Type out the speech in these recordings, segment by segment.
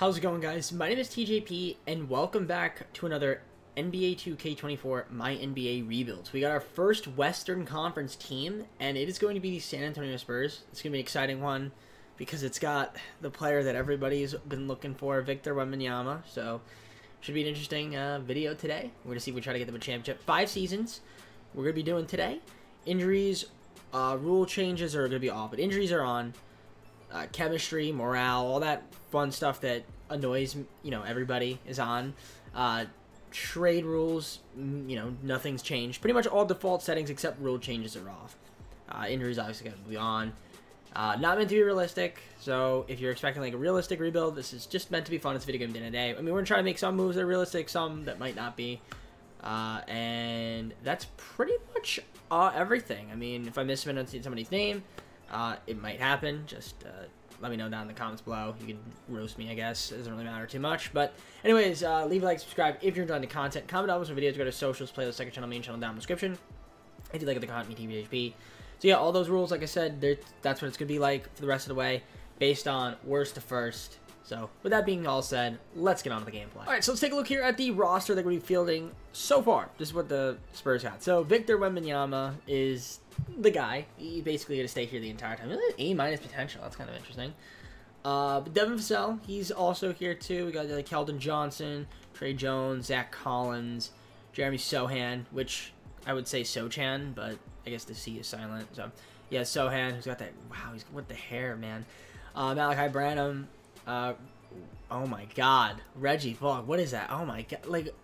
How's it going, guys? My name is TJP, and welcome back to another NBA 2K24 MyNBA rebuild. We got our first Western Conference team, and it is going to be the San Antonio Spurs. It's going to be an exciting one because it's got the player that everybody's been looking for, Victor Wembanyama. So, should be an interesting video today. We're going to see if we try to get them a championship. 5 seasons we're going to be doing today. Injuries, rule changes are going to be off, but injuries are on. Chemistry, morale, all that fun stuff that annoys, everybody is on. Trade rules, nothing's changed. Pretty much all default settings except rule changes are off. Injuries obviously going to be on. Not meant to be realistic, so if you're expecting like a realistic rebuild, this is just meant to be fun. It's a video game day to day. I mean, we're going to try to make some moves that are realistic, some that might not be. And that's pretty much everything. I mean, if I mispronounce somebody's name, it might happen. Just let me know down in the comments below. You can roast me, I guess. It doesn't really matter too much. But anyways, leave a like, subscribe if you're enjoying the content. Comment down with some videos. Go to socials, playlist, second channel, main channel down in the description. If you like the content, me TVHP. So yeah, all those rules, like I said, that's what it's going to be like for the rest of the way, based on worst to first. So with that being all said, let's get on to the gameplay. All right, so let's take a look here at the roster that we're fielding so far. This is what the Spurs got. So Victor Wembanyama is the guy. He's basically going to stay here the entire time. A- potential. That's kind of interesting. But Devin Vassell, he's also here too. We got like Keldon Johnson, Trey Jones, Zach Collins, Jeremy Sohan, which I would say Sochan, but I guess the C is silent. So yeah, Sohan, who's got that. Wow, he's with the hair, man. Malachi Branham. Oh my God, Reggie Bullock. What is that? Oh my God, like.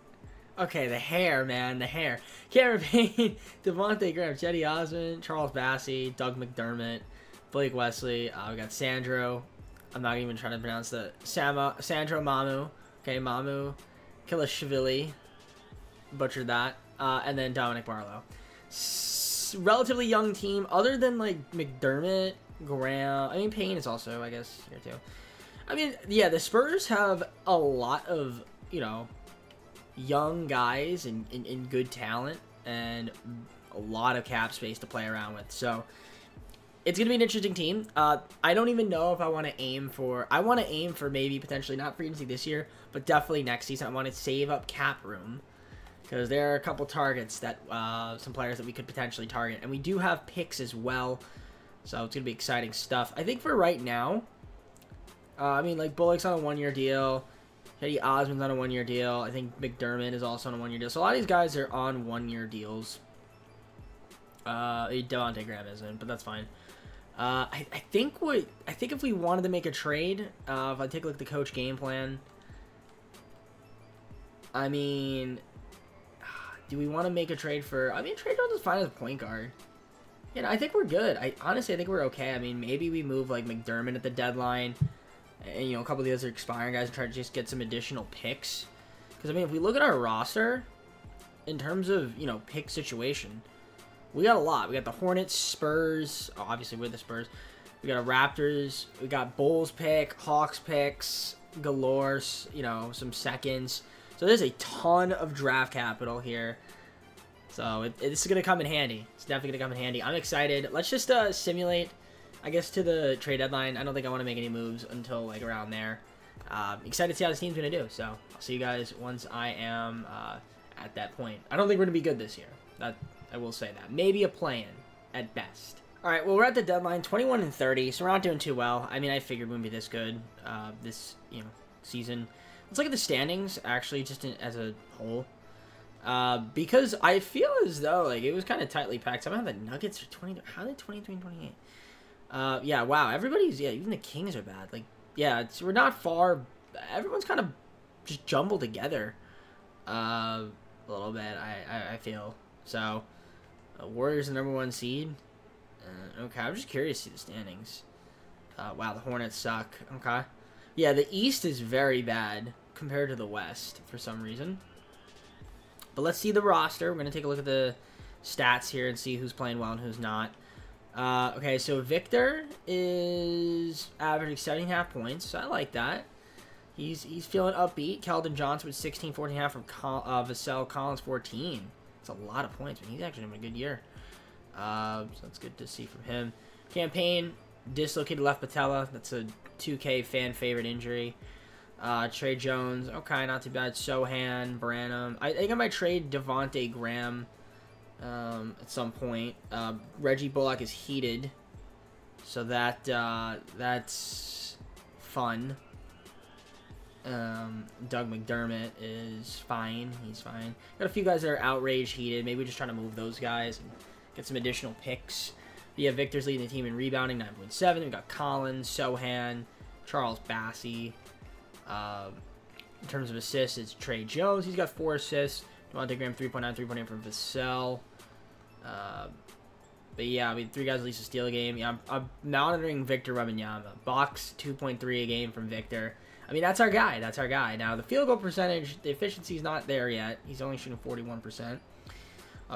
Okay, the hair, man, the hair. Cameron Payne, Devontae Graham, Cedi Osman, Charles Bassey, Doug McDermott, Blake Wesley. We got Sandro. I'm not even trying to pronounce the Sandro Mamu. Okay, Mamu Kilashvili. Butchered that. And then Dominic Barlow. Relatively young team, other than like McDermott, Graham. I mean, Payne is also, I guess, here too. I mean, yeah, the Spurs have a lot of, young guys and good talent and a lot of cap space to play around with. So it's going to be an interesting team. I don't even know if I want to aim for... I want to aim for maybe potentially not free agency this year, but definitely next season. I want to save up cap room because there are a couple targets that... some players that we could potentially target. And we do have picks as well. So it's going to be exciting stuff. I think for right now... I mean, like, Bullock's on a 1-year deal. Cedi Osman's on a 1-year deal. I think McDermott is also on a 1-year deal. So a lot of these guys are on 1-year deals. Devontae Graham isn't, but that's fine. I think if we wanted to make a trade, if I take a look at the coach game plan, I mean, do we want to make a trade for? I mean, Trey Jones is fine as a point guard. I think we're good. Honestly, I think we're okay. I mean, maybe we move like McDermott at the deadline. And, a couple of the other expiring guys and try to just get some additional picks. Because, I mean, if we look at our roster, in terms of, pick situation, we got a lot. We got the Hornets, Spurs. Oh, obviously, we're the Spurs. We got a Raptors. We got Bulls pick, Hawks picks, galore, some seconds. So there's a ton of draft capital here. So this is going to come in handy. It's definitely going to come in handy. I'm excited. Let's just simulate... I guess to the trade deadline. I don't think I want to make any moves until like around there. Excited to see how this team's going to do. So I'll see you guys once I am at that point. I don't think we're going to be good this year. That I will say that. Maybe a play-in at best. All right, well, we're at the deadline, 21-30, so we're not doing too well. I mean, I figured we wouldn't be this good this season. Let's look at the standings, actually, just as a whole. Because I feel as though like it was kind of tightly packed. Somehow the Nuggets are 20. How are they 23-28? Yeah, wow, everybody's, even the Kings are bad. Like, yeah, we're not far. Everyone's kind of just jumbled together a little bit, I feel. So, Warriors the #1 seed. Okay, I'm just curious to see the standings. Wow, the Hornets suck. Okay. Yeah, the East is very bad compared to the West for some reason. But let's see the roster. We're going to take a look at the stats here and see who's playing well and who's not. Okay, so Victor is averaging 7.5 points, so I like that. He's feeling upbeat. Keldon Johnson with 16, 14.5 from Vassell. Collins 14. That's a lot of points, but he's actually having a good year. So that's good to see from him. Campaign dislocated left patella. That's a 2K fan favorite injury. Trey Jones, okay, not too bad. Sohan, Branham. I think I might trade Devontae Graham at some point. Reggie Bullock is heated, so that's fun. Doug McDermott is fine. He's fine. Got a few guys that are outrage heated. Maybe just trying to move those guys and get some additional picks. But yeah, Victor's leading the team in rebounding, 9.7. We got Collins, Sohan, Charles Bassey. In terms of assists, it's Trey Jones. He's got 4 assists. Devontae Graham, 3.9, 3.8 from Vassell. But yeah, I mean, 3 guys at least to steal a game. Yeah, I'm monitoring Victor Wembanyama. Box 2.3 a game from Victor. I mean, that's our guy. That's our guy. Now, the field goal percentage, the efficiency's not there yet. He's only shooting 41%.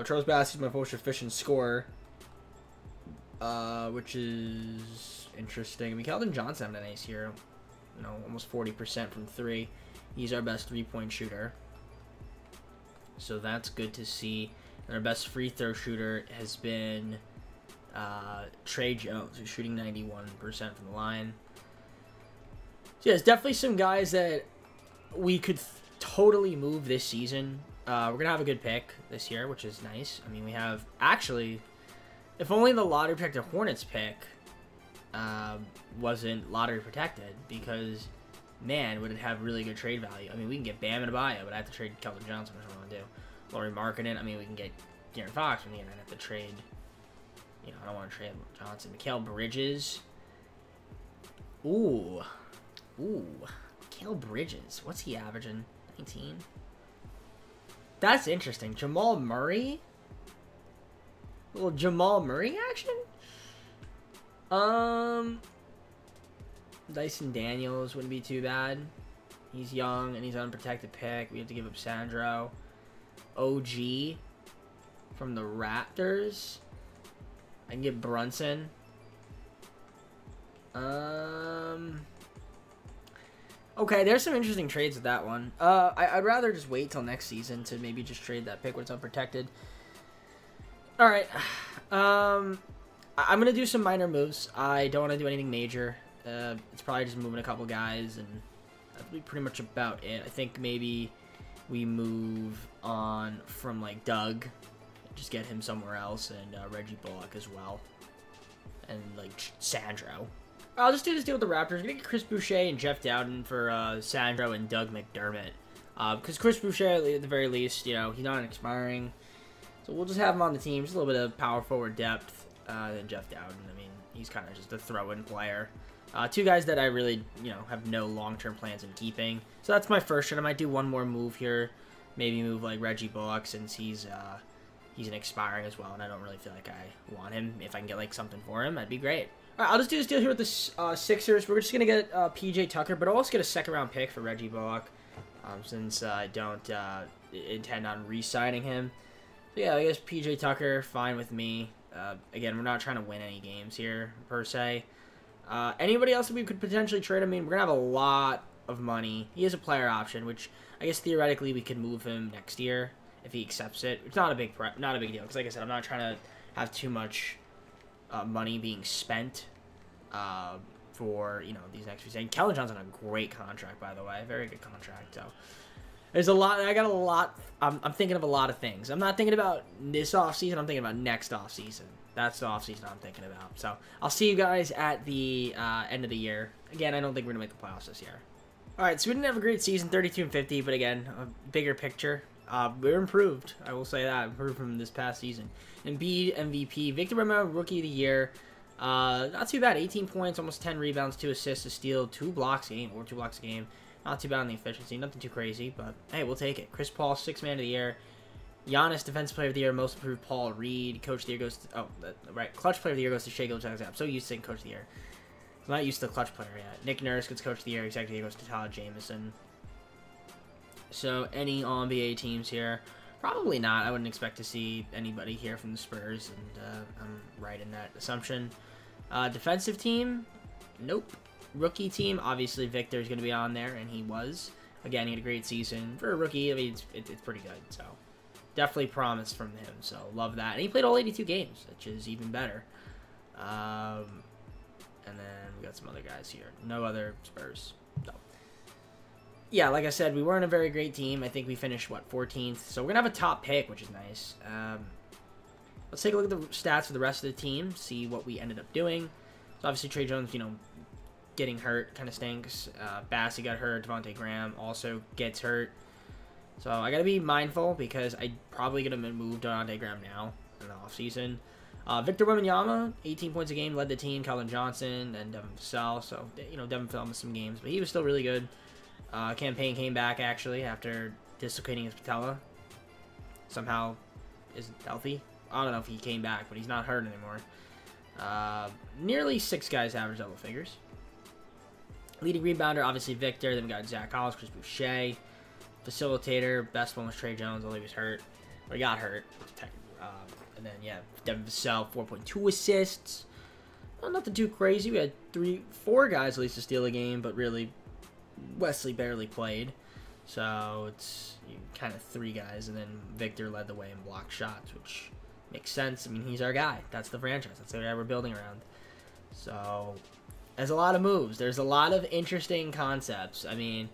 Charles Bassey's my most efficient scorer, which is interesting. I mean, Keldon Johnson had an ace here. You know, almost 40% from 3. He's our best 3-point shooter. So that's good to see. And our best free throw shooter has been Trey Jones, who's shooting 91% from the line. So yeah, there's definitely some guys that we could totally move this season. We're going to have a good pick this year, which is nice. I mean, we have, actually, if only the lottery protected Hornets pick wasn't lottery protected, because, man, would it have really good trade value. I mean, we can get Bam and Adebayo, but I have to trade Keldon Johnson, which I want to do. Laurie Markkinen, I mean, we can get De'Aaron Fox, but again, I'd have to trade, you know, I don't want to trade Johnson. Mikal Bridges. Ooh. Mikal Bridges. What's he averaging? 19? That's interesting. Jamal Murray? A little Jamal Murray action? Dyson Daniels wouldn't be too bad. He's young and he's an unprotected pick. We have to give up Sandro. OG from the Raptors. I can get Brunson. Okay, there's some interesting trades with that one. I'd rather just wait till next season to maybe just trade that pick when it's unprotected. All right. I'm going to do some minor moves. I don't want to do anything major. It's probably just moving a couple guys, and that'll be pretty much about it. I think maybe we move on from, like, Doug. Just get him somewhere else, and Reggie Bullock as well. And, like, Sandro. I'll just do this deal with the Raptors. I'm going to get Chris Boucher and Jeff Dowden for Sandro and Doug McDermott. Because Chris Boucher, at the very least, you know, he's not expiring. So we'll just have him on the team. Just a little bit of power forward depth. Then Jeff Dowden, I mean, he's kind of just a throw-in player. 2 guys that I really, you know, have no long-term plans in keeping. So that's my first shot. I might do one more move here. Maybe move, like, Reggie Bullock, since he's an expiring as well, and I don't really feel like I want him. If I can get, like, something for him, that'd be great. All right, I'll just do this deal here with the Sixers. We're just going to get P.J. Tucker, but I'll also get a second-round pick for Reggie Bullock, since I don't intend on re-signing him. So, yeah, I guess P.J. Tucker, fine with me. Again, we're not trying to win any games here, per se. Anybody else that we could potentially trade? I mean, we're going to have a lot of money. He is a player option, which I guess theoretically we could move him next year if he accepts it. It's not a big deal, because like I said, I'm not trying to have too much money being spent for, you know, these next few seasons. Keldon Johnson on a great contract, by the way. Very good contract. So there's a lot. I got a lot. I'm thinking of a lot of things. I'm not thinking about this offseason. I'm thinking about next offseason. That's the offseason I'm thinking about. So I'll see you guys at the end of the year. Again, I don't think we're going to make the playoffs this year. All right, so we didn't have a great season, 32-50, but again, a bigger picture. We're improved. I will say that. Improved from this past season. Embiid, MVP. Victor Wembanyama, Rookie of the Year. Not too bad. 18 points, almost 10 rebounds, 2 assists, a steal, 2 blocks a game, or 2 blocks a game. Not too bad on the efficiency. Nothing too crazy, but hey, we'll take it. Chris Paul, 6th Man of the Year. Giannis, Defensive Player of the Year. Most Improved, Paul Reed. Coach of the Year goes to... Oh, right. Clutch Player of the Year goes to Shai Gilgeous-Alexander. I'm so used to saying Coach of the Year. I'm not used to the Clutch Player yet. Nick Nurse gets Coach of the Year. Executive of the Year goes to Tyler Jamison. So, any All-NBA teams here? Probably not. I wouldn't expect to see anybody here from the Spurs, and I'm right in that assumption. Defensive team? Nope. Rookie team? Obviously, Victor's going to be on there, and he was. Again, he had a great season. For a rookie, I mean, it's pretty good, so definitely promise from him, so love that. And he played all 82 games, which is even better. And then we got some other guys here. No other Spurs. So. yeah, like I said, we weren't a very great team. I think we finished, what, 14th? So we're going to have a top pick, which is nice. Let's take a look at the stats for the rest of the team, see what we ended up doing. So obviously Trey Jones, you know, getting hurt kind of stinks. Bassey got hurt. Devontae Graham also gets hurt. So I got to be mindful because I probably going to move Devontae Graham now in the offseason. Victor Wembanyama, 18 points a game, led the team. Keldon Johnson and Devin Vassell. So, you know, Devin Vassell missed some games, but he was still really good. Campaign came back, actually, after dislocating his patella. Somehow isn't healthy. I don't know if he came back, but he's not hurt anymore. Nearly 6 guys average double figures. Leading rebounder, obviously Victor. Then we got Zach Collins, Chris Boucher. Facilitator, best one was Trey Jones, although he was hurt. Or he got hurt. And then, yeah, Devin Vassell, 4.2 assists. Well, nothing too crazy. We had 4 guys at least to steal a game, but really, Wesley barely played. So it's kind of 3 guys, and then Victor led the way in block shots, which makes sense. I mean, he's our guy. That's the franchise. That's the guy we're building around. So there's a lot of moves. There's a lot of interesting concepts. I mean,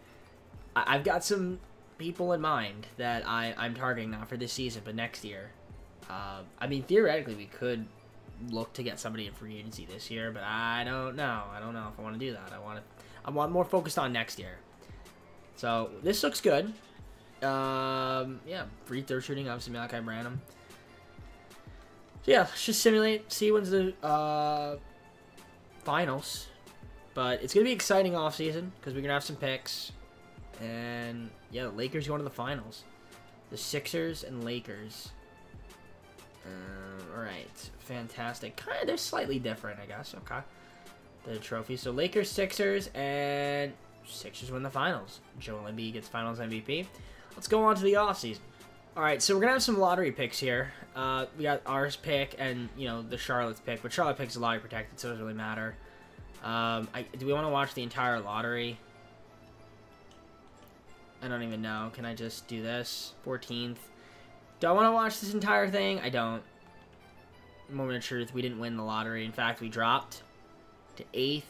I've got some people in mind that I'm targeting not for this season, but next year. I mean, theoretically, we could look to get somebody in free agency this year, but I don't know. I don't know if I want to do that. I want more focused on next year. So this looks good. Yeah, free throw shooting, obviously Malachi Branham. So yeah, let's just simulate, see when's the finals. But it's gonna be exciting offseason because we're gonna have some picks. And yeah, the Lakers going to the finals. The Sixers and Lakers. Alright, fantastic. Kind of, they're slightly different, I guess. Okay. The trophy. So Lakers, Sixers, and Sixers win the finals. Joel Embiid gets finals MVP. Let's go on to the offseason. Alright, so we're going to have some lottery picks here. We got ours pick and, you know, the Charlotte's pick. But Charlotte pick's lottery protected, so it doesn't really matter. Do we want to watch the entire lottery? I don't even know. Can I just do this? 14th. Do I want to watch this entire thing? I don't. Moment of truth, we didn't win the lottery. In fact, we dropped to 8th.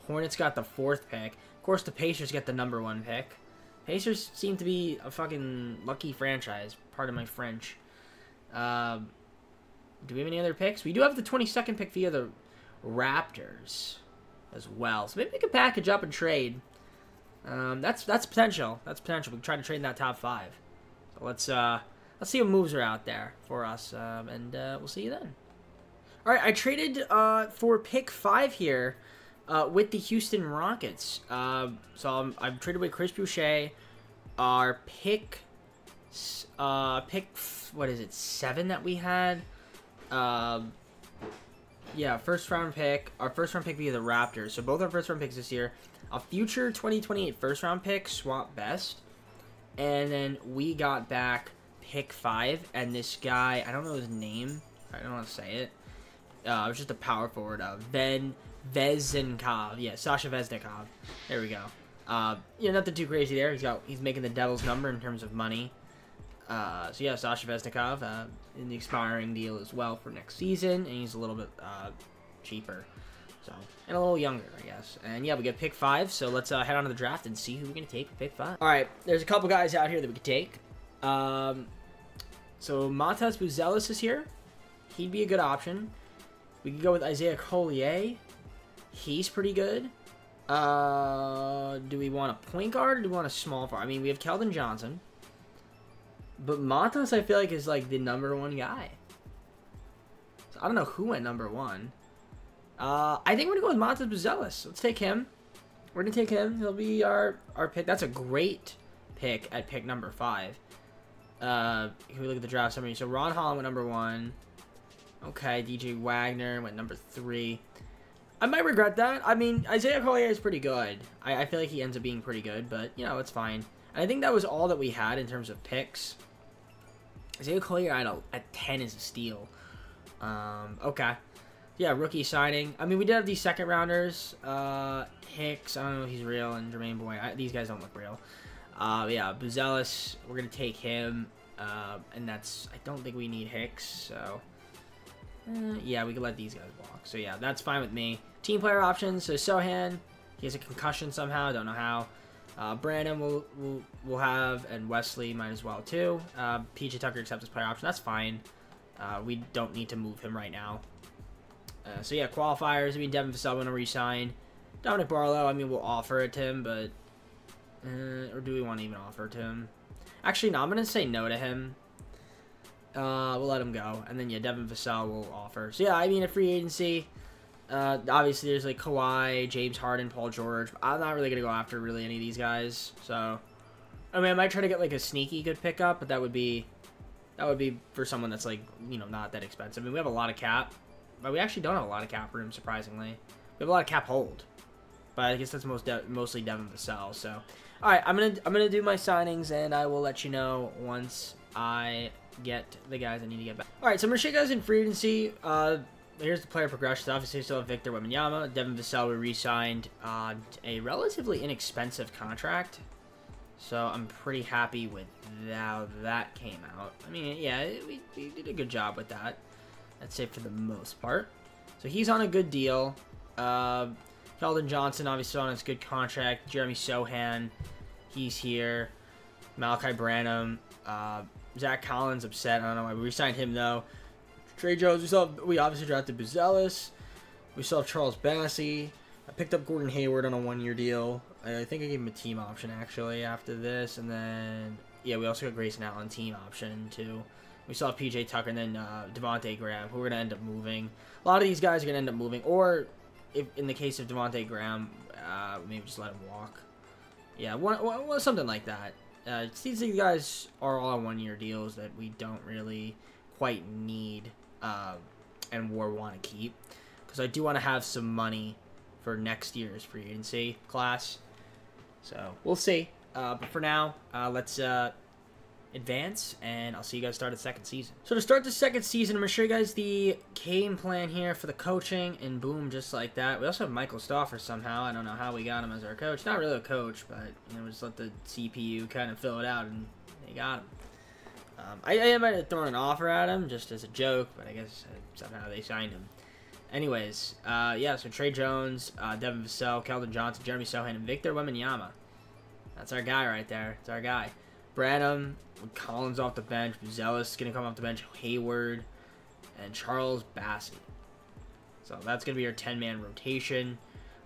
Hornets got the 4th pick. Of course, the Pacers get the number 1 pick. Pacers seem to be a fucking lucky franchise. Pardon my French. Do we have any other picks? We do have the 22nd pick via the Raptors as well. So maybe we could package up and trade. That's potential. That's potential. We can try to trade in that top 5. So let's see what moves are out there for us, and we'll see you then. All right, I traded for pick 5 here with the Houston Rockets. So I've traded with Chris Boucher. Our pick, what is it, 7 that we had? Yeah, first round pick. Our first round pick via the Raptors. So both our first round picks this year. A future 2028 first round pick, swap best. And then we got back pick 5, and this guy, I don't know his name. I don't want to say it. It was just a power forward of Vezenkov. Yeah, Sasha Vezenkov. There we go. Yeah, nothing too crazy there. He's making the devil's number in terms of money. So yeah, Sasha Vezenkov in the expiring deal as well for next season, and he's a little bit cheaper. So, and a little younger, I guess. And yeah, we get pick 5, so let's head on to the draft and see who we're going to take with pick 5. Alright, there's a couple guys out here that we could take. So Matas Buzelis is here. He'd be a good option. We could go with Isaiah Collier. He's pretty good. Do we want a point guard or do we want a small forward? I mean, we have Keldon Johnson. But Matas, I feel like, is like the number 1 guy. So I don't know who went number 1. I think we're going to go with Matas Buzelis. Let's take him. We're going to take him. He'll be our pick. That's a great pick at pick number 5. Can we look at the draft summary? So Ron Holland went number 1. Okay, DJ Wagner went number 3. I might regret that. I mean, Isaiah Collier is pretty good. I feel like he ends up being pretty good, but, you know, it's fine. And I think that was all that we had in terms of picks. Isaiah Collier at 10 is a steal. Okay. Yeah, rookie signing. I mean, we did have these second rounders. Hicks, I don't know if he's real, and Jermaine Boy. These guys don't look real. Yeah, Buzelis, we're going to take him. And that's, I don't think we need Hicks, so. Yeah, we can let these guys walk. So, yeah, that's fine with me. Team player options. So, Sohan, he has a concussion somehow. Don't know how. Brandon will have, and Wesley might as well too. PJ Tucker accepts his player option. That's fine. We don't need to move him right now. So yeah, qualifiers. I mean, Devin Vassell going to re-sign. Dominic Barlow, I mean, we'll offer it to him, but or do we want to even offer it to him? Actually, no. I'm going to say no to him. We'll let him go, and then yeah, Devin Vassell will offer. So yeah, I mean, a free agency. Obviously, there's like Kawhi, James Harden, Paul George. I'm not really gonna go after really any of these guys. So, I mean, I might try to get like a sneaky good pickup, but that would be for someone that's like, you know, not that expensive. I mean, we have a lot of cap, but we actually don't have a lot of cap room. Surprisingly, we have a lot of cap hold, but I guess that's mostly Devin Vassell. So, all right, I'm gonna do my signings, and I will let you know once I get the guys I need to get back. All right, so I'm gonna show you guys in free agency. Here's the player progressions. Obviously, we still have Victor Wembanyama. Devin Vassell, we re-signed on a relatively inexpensive contract. So I'm pretty happy with how that came out. I mean, yeah, we did a good job with that. I'd say for the most part. So he's on a good deal. Keldon Johnson, obviously, on his good contract. Jeremy Sohan, he's here. Malachi Branham. Zach Collins, upset. I don't know why we re-signed him, though. Trey Jones, we obviously drafted Buzelis. We still have Charles Bassey. I picked up Gordon Hayward on a one-year deal. I think I gave him a team option, actually, after this. And then, yeah, we also got Grayson Allen team option, too. We still have PJ Tucker and then Devontae Graham, who we're going to end up moving. A lot of these guys are going to end up moving. Or, if in the case of Devontae Graham, maybe just let him walk. Yeah, something like that. These guys are all one-year deals that we don't really quite need and want to keep, because I do want to have some money for next year's free agency class. So we'll see. But for now, let's advance, and I'll see you guys start the second season. So to start the second season, I'm going to show you guys the game plan here for the coaching, and boom, just like that. We also have Michael Stauffer somehow. I don't know how we got him as our coach. Not really a coach, but you know, just let the CPU kind of fill it out, and they got him. I might have thrown an offer at him just as a joke, but I guess somehow they signed him. Anyways, yeah, so Trey Jones, Devin Vassell, Keldon Johnson, Jeremy Sohan, and Victor Wembanyama. That's our guy right there. That's our guy. Branham, Collins off the bench, Buzelis is going to come off the bench, Hayward, and Charles Bassey. So that's going to be our 10-man rotation.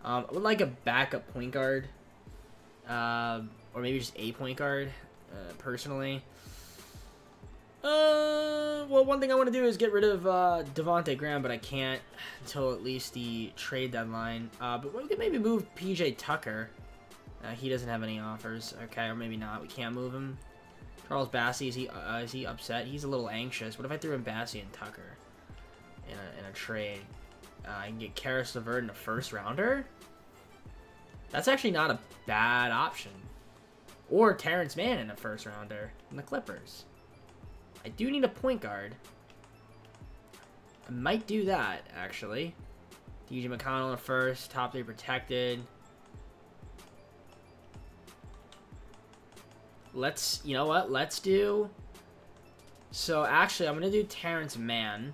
I would like a backup point guard, or maybe just a point guard, personally. Well, one thing I want to do is get rid of Devontae Graham, but I can't until at least the trade deadline. But we could maybe move PJ Tucker. He doesn't have any offers. Okay, or maybe not. We can't move him. Charles Bassey, is he upset? He's a little anxious. What if I threw in Bassey and Tucker in a trade? I can get Karis LeVert in a first rounder. That's actually not a bad option. Or Terrence Mann in a first rounder in the Clippers. I do need a point guard. I might do that, actually. DJ McConnell in first, top 3 protected. You know what? Let's do... So, actually, I'm going to do Terrence Mann.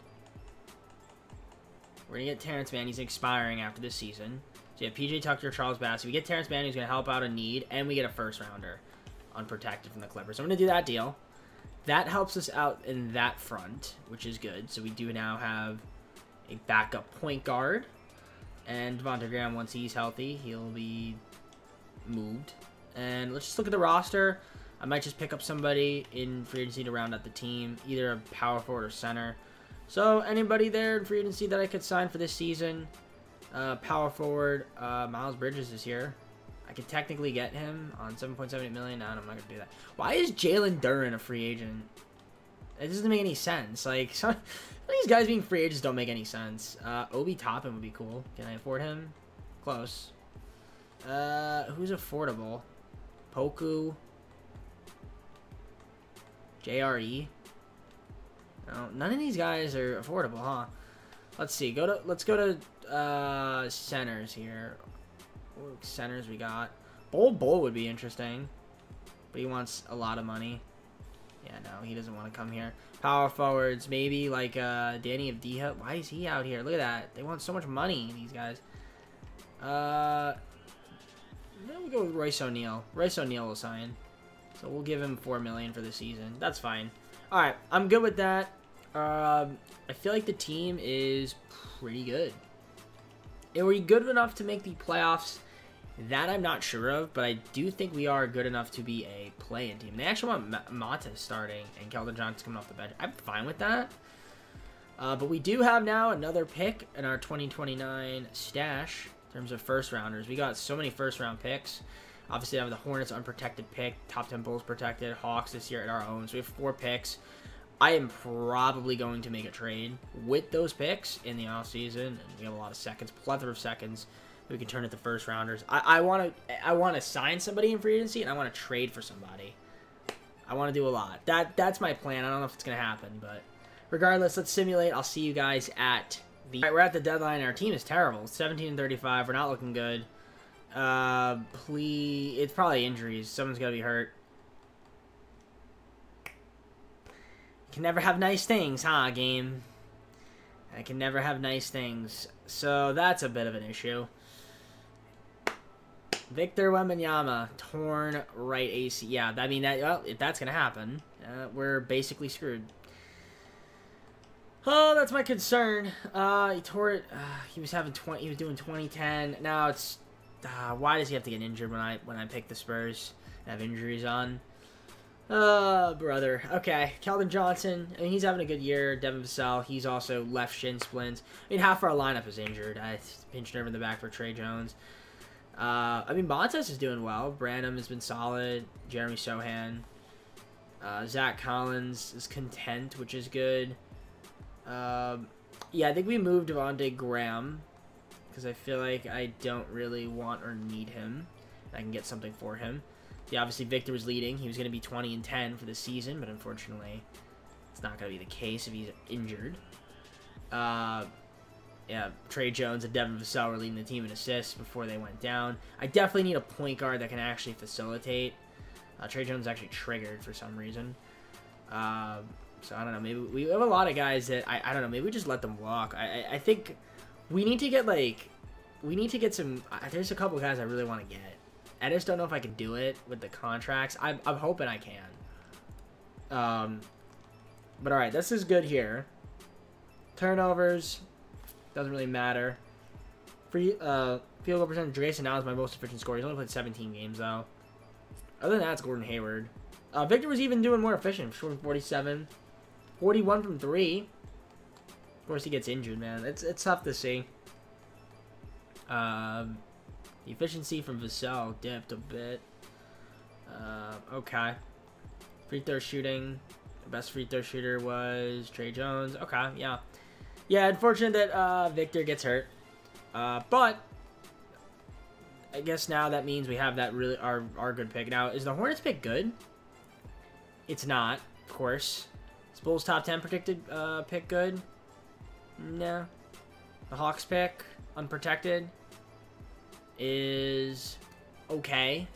We're going to get Terrence Mann. He's expiring after this season. So, yeah, PJ Tucker, Charles Bassey. We get Terrence Mann, who's going to help out a need, and we get a first rounder unprotected from the Clippers. So, I'm going to do that deal. That helps us out in that front, which is good. So we do now have a backup point guard. And Devontae Graham, once he's healthy, he'll be moved. And let's just look at the roster. I might just pick up somebody in free agency to round out the team, either a power forward or center. So anybody there in free agency that I could sign for this season, power forward, Miles Bridges is here. I could technically get him on $7.78 million. No, I'm not going to do that. Why is Jalen Duren a free agent? It doesn't make any sense. Like, some of these guys being free agents don't make any sense. Obi Toppin would be cool. Can I afford him? Close. Who's affordable? Poku. JRE. No, none of these guys are affordable, huh? Let's see. Let's go to centers here. What centers we got? Bull would be interesting, but he wants a lot of money. Yeah, no, he doesn't want to come here. Power forwards, maybe like Danny Avdija. Why is he out here? Look at that. They want so much money, these guys. Then we'll go with Royce O'Neal. Royce O'Neal will sign. So we'll give him $4 million for the season. That's fine. All right, I'm good with that. I feel like the team is pretty good. Are we good enough to make the playoffs? That I'm not sure of, but I do think we are good enough to be a play-in team. They actually want Mata starting and Keldon Johnson coming off the bench. I'm fine with that. But we do have now another pick in our 2029 stash in terms of first-rounders. We got so many first-round picks. Obviously, I have the Hornets unprotected pick, top 10 Bulls protected, Hawks this year at our own. So we have 4 picks. I am probably going to make a trade with those picks in the offseason. And we have a lot of seconds, plethora of seconds. We can turn it to first rounders. I want to sign somebody in free agency, and I want to trade for somebody. I want to do a lot. That's my plan. I don't know if it's gonna happen, but regardless, let's simulate. I'll see you guys at the. All right, we're at the deadline. Our team is terrible. 17-35. We're not looking good. Please, it's probably injuries. Someone's gotta be hurt. You can never have nice things, huh, game? I can never have nice things. So that's a bit of an issue. Victor Wembanyama, torn right AC. Yeah, I mean, well, if that's going to happen, we're basically screwed. Oh, that's my concern. He tore it. He was doing 2010. Now it's, why does he have to get injured when I pick the Spurs and have injuries on? Brother. Okay, Keldon Johnson. I mean, he's having a good year. Devin Vassell, he's also left shin splints. I mean, half our lineup is injured. I pinched nerve in the back for Trey Jones. I mean, Montes is doing well. Branham has been solid. Jeremy Sohan. Zach Collins is content, which is good. Yeah, I think we moved Devontae Graham because I feel like I don't really want or need him. I can get something for him. Yeah, obviously Victor was leading. He was going to be 20-10 for the season, but unfortunately, it's not going to be the case if he's injured. Yeah, Trey Jones and Devin Vassell were leading the team in assists before they went down. I definitely need a point guard that can actually facilitate. Trey Jones actually triggered for some reason. So I don't know. Maybe we have a lot of guys that I don't know. Maybe we just let them walk. I think we need to get some. There's a couple of guys I really want to get. I just don't know if I can do it with the contracts. I'm hoping I can. But all right, this is good here. Turnovers. Doesn't really matter. Field goal percentage. Grayson now is my most efficient scorer. He's only played 17 games, though. Other than that, it's Gordon Hayward. Victor was even doing more efficient. Shooting 47. 41 from 3. Of course, he gets injured, man. It's tough to see. The efficiency from Vassell dipped a bit. Okay. Free throw shooting. The best free throw shooter was Trey Jones. Okay, yeah. Yeah, unfortunate that Victor gets hurt. But I guess now that means we have that really our good pick. Now, is the Hornets pick good? It's not, of course. Is Bulls top 10 predicted pick good? No. The Hawks pick, unprotected, is okay.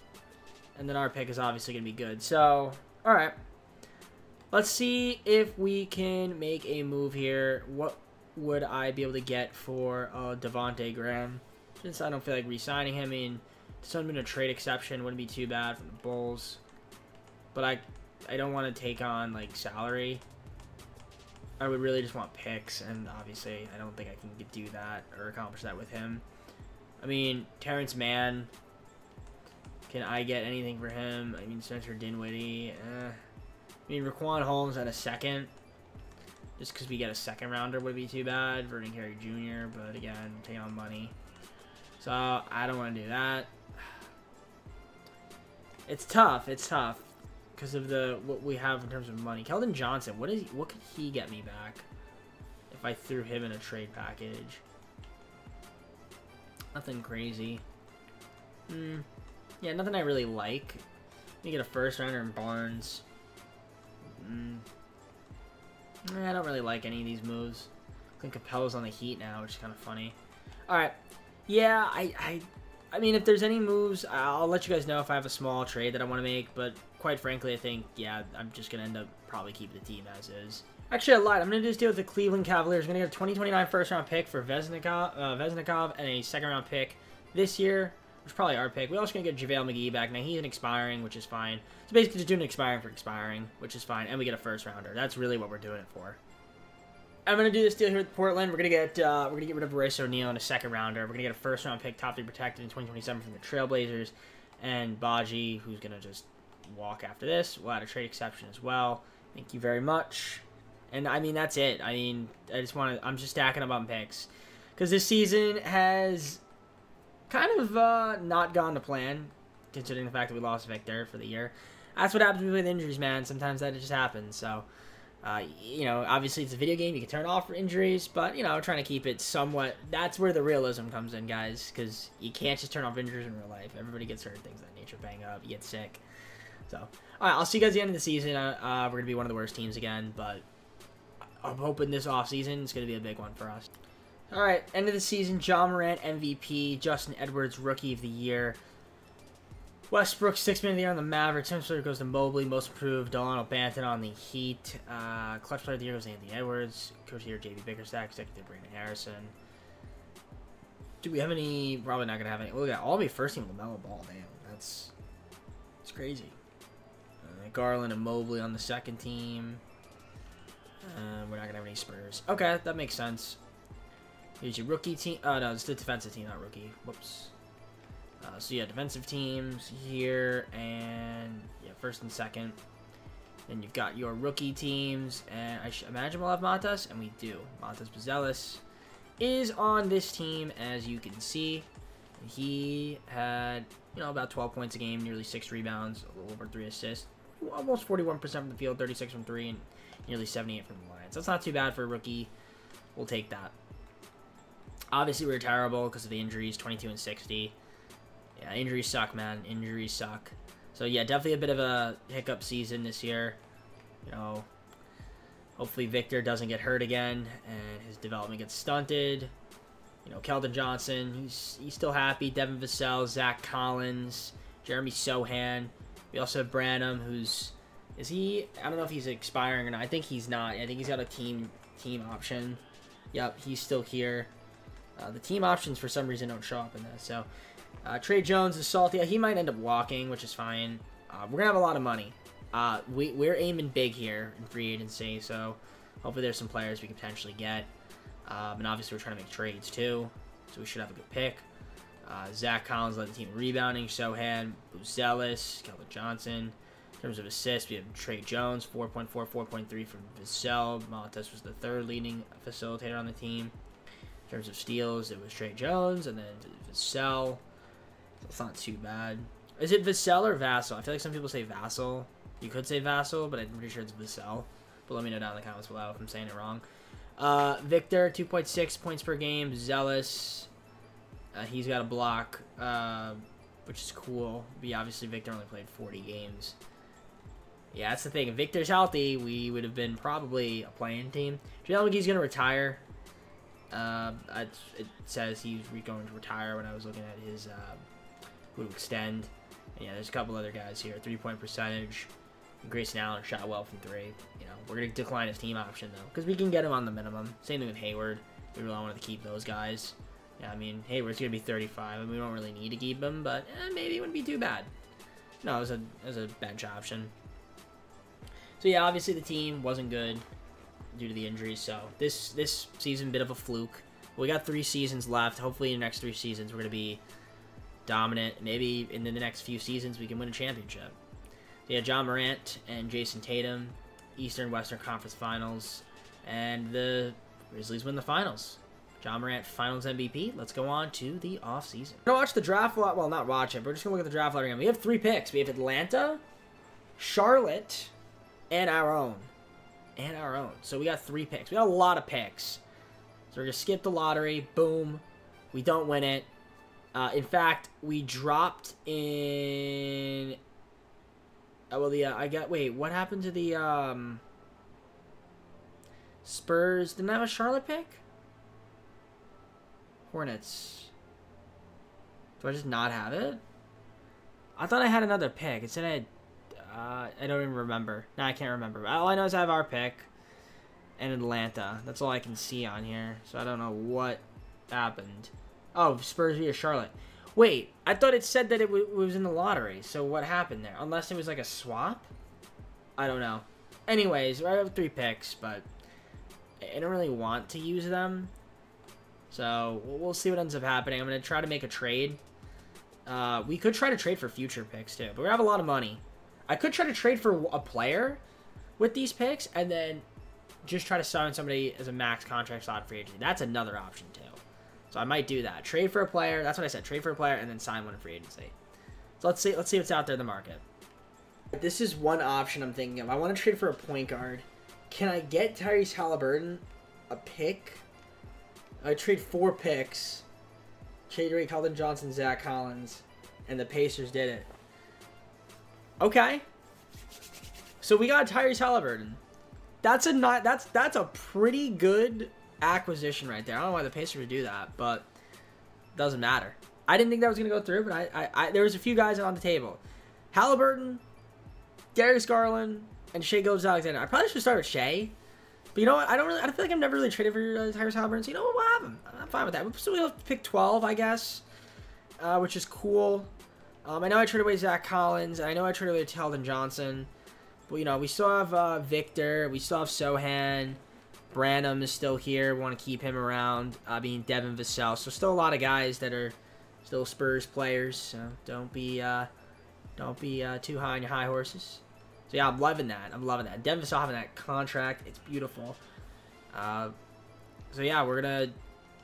And then our pick is obviously going to be good. So, alright. Let's see if we can make a move here. What would I be able to get for Devontae Graham? Since I don't feel like re-signing him. I mean, this would have been a trade exception. Wouldn't be too bad from the Bulls. But I don't want to take on, like, salary. I would really just want picks. And obviously, I don't think I can do that or accomplish that with him. I mean, Terrence Mann. Can I get anything for him? I mean, Spencer Dinwiddie. I mean, Raquan Holmes at a second. Just because we get a second rounder would be too bad. Vernon Carey Jr., but again, taking on money. So, I don't want to do that. It's tough. It's tough. Because of what we have in terms of money. Keldon Johnson, what could he get me back if I threw him in a trade package? Nothing crazy. Yeah, nothing I really like. Let me get a first rounder in Barnes. I don't really like any of these moves. Clint Capela's on the Heat now, which is kind of funny. Alright. Yeah, I mean, if there's any moves, I'll let you guys know if I have a small trade that I want to make. But quite frankly, I think, yeah, I'm just going to end up probably keeping the team as is. Actually, I lied. I'm going to just deal with the Cleveland Cavaliers. I'm going to get a 2029 first-round pick for Veznikov and a second-round pick this year. which is probably our pick. We're also going to get JaVale McGee back. Now, he's an expiring, which is fine. So, basically, just doing an expiring for expiring, which is fine. And we get a first-rounder. That's really what we're doing it for. I'm going to do this deal here with Portland. We're going to get rid of Royce O'Neal in a second-rounder. We're going to get a first-round pick, top 3 protected in 2027 from the Trailblazers. And Baji, who's going to just walk after this. We'll add a trade exception as well. Thank you very much. And, I mean, that's it. I mean, I'm just stacking up on picks. Because this season has kind of not gone to plan, considering the fact that we lost Victor for the year. That's what happens with injuries, man. Sometimes that just happens. So, you know, obviously it's a video game. You can turn off for injuries. But, you know, trying to keep it somewhat... That's where the realism comes in, guys. Because you can't just turn off injuries in real life. Everybody gets hurt, things of that nature. Bang up, you get sick. So, all right, I'll see you guys at the end of the season. We're going to be one of the worst teams again. But I'm hoping this offseason is going to be a big one for us. All right, end of the season, Ja Morant, MVP. Justin Edwards, Rookie of the Year. Westbrook, 6th Man of the Year on the Mavericks. Tim Slater goes to Mobley, Most Improved. Delano Banton on the Heat. Clutch Player of the Year goes to Anthony Edwards. Coach of the Year, J.B. Bickerstaff. Executive, Brandon Harrison. Do we have any? Probably not going to have any. Look at all be first team LaMelo Ball. Damn, it's crazy. Garland and Mobley on the second team. We're not going to have any Spurs. Okay, that makes sense. Here's your rookie team. Oh, no, it's the defensive team, not rookie. Whoops. So, yeah, defensive teams here. And, yeah, first and second. Then you've got your rookie teams. And I imagine we'll have Montes. And we do. Montes Buzelis is on this team, as you can see. He had, you know, about 12 points a game, nearly 6 rebounds, a little over 3 assists. Almost 41% from the field, 36 from 3, and nearly 78 from the line. So that's not too bad for a rookie. We'll take that. Obviously, we were terrible because of the injuries, 22 and 60. Yeah, injuries suck, man. Injuries suck. So, yeah, definitely a bit of a hiccup season this year. You know, hopefully Victor doesn't get hurt again and his development gets stunted. You know, Keldon Johnson, he's still happy. Devin Vassell, Zach Collins, Jeremy Sohan. We also have Branham, who's... Is he... I don't know if he's expiring or not. I think he's not. I think he's got a team option. Yep, he's still here. The team options, for some reason, don't show up in this. So, Trey Jones is salty. He might end up walking, which is fine. We're going to have a lot of money. We're aiming big here in free agency, so hopefully there's some players we can potentially get. And obviously we're trying to make trades too, so we should have a good pick. Zach Collins led the team in rebounding. Sohan, Buzelis, Keldon Johnson. In terms of assists, we have Trey Jones, 4.4, 4.3 from Vassell. Montes was the third leading facilitator on the team. In terms of steals, it was Trey Jones and then Vassell. So it's not too bad. Is it Vassell or Vassell? I feel like some people say Vassell. You could say Vassell, but I'm pretty sure it's Vassell. But let me know down in the comments below if I'm saying it wrong. Victor, 2.6 points per game. Zealous, he's got a block, which is cool. But obviously, Victor only played 40 games. Yeah, that's the thing. If Victor's healthy, we would have been probably a playing team. JaVale McGee's going to retire. It says he's going to retire when I was looking at his who to extend. And yeah, there's a couple other guys here. 3-point percentage. Grayson Allen shot well from 3. You know, we're going to decline his team option, though, because we can get him on the minimum. Same thing with Hayward. We really wanted to keep those guys. Yeah, I mean, Hayward's going to be 35, and we don't really need to keep him, but maybe it wouldn't be too bad. No, it was a bench option. So, yeah, obviously the team wasn't good due to the injuries, so this season, bit of a fluke. We got 3 seasons left. Hopefully in the next 3 seasons we're going to be dominant. Maybe in the next few seasons we can win a championship. Yeah, John Morant and Jason Tatum, Eastern Western Conference Finals, and the Grizzlies win the finals. John Morant, Finals MVP. Let's go on to the offseason. We're going to watch the draft lot. Well, not watch it, but we're just going to look at the draft lottery again. We have 3 picks. We have Atlanta, Charlotte, and our own. So we got 3 picks. We got a lot of picks. So we're going to skip the lottery. Boom. We don't win it. In fact, we dropped in... well, wait, what happened to the, Spurs? Didn't I have a Charlotte pick? Hornets. Do I just not have it? I thought I had another pick. It said I had, I don't even remember. No, I can't remember. All I know is I have our pick and Atlanta. That's all I can see on here. So I don't know what happened. Oh, Spurs via Charlotte. Wait, I thought it said that it was in the lottery. So what happened there? Unless it was like a swap? I don't know. Anyways, I have 3 picks, but I don't really want to use them. So we'll see what ends up happening. I'm going to try to make a trade. We could try to trade for future picks too, but we have a lot of money. I could try to trade for a player with these picks and then just try to sign somebody as a max contract slot free agency. That's another option too. So I might do that. Trade for a player. That's what I said. Trade for a player and then sign one in free agency. So let's see what's out there in the market. This is one option I'm thinking of. I want to trade for a point guard. Can I get Tyrese Halliburton a pick? I trade 4 picks. Trade Ray Keldon Johnson, Zach Collins, and the Pacers did it. Okay. So we got Tyrese Halliburton. That's a pretty good acquisition right there. I don't know why the Pacers would do that, but it doesn't matter. I didn't think that was gonna go through, but I there was a few guys on the table. Halliburton, Darius Garland, and Shai Gilgeous-Alexander. I probably should start with Shai. But you know what? I feel like I've never really traded for Tyrese Halliburton. So you know what? We'll have him. I'm fine with that. So we'll pick 12, I guess, which is cool. I know I traded away Zach Collins. I know I traded away Keldon Johnson. But, you know, we still have Victor. We still have Sohan. Branham is still here. We want to keep him around. Being Devin Vassell. So still a lot of guys that are still Spurs players. So don't be too high on your high horses. So yeah, I'm loving that. I'm loving that. Devin Vassell having that contract. It's beautiful. So yeah, we're going to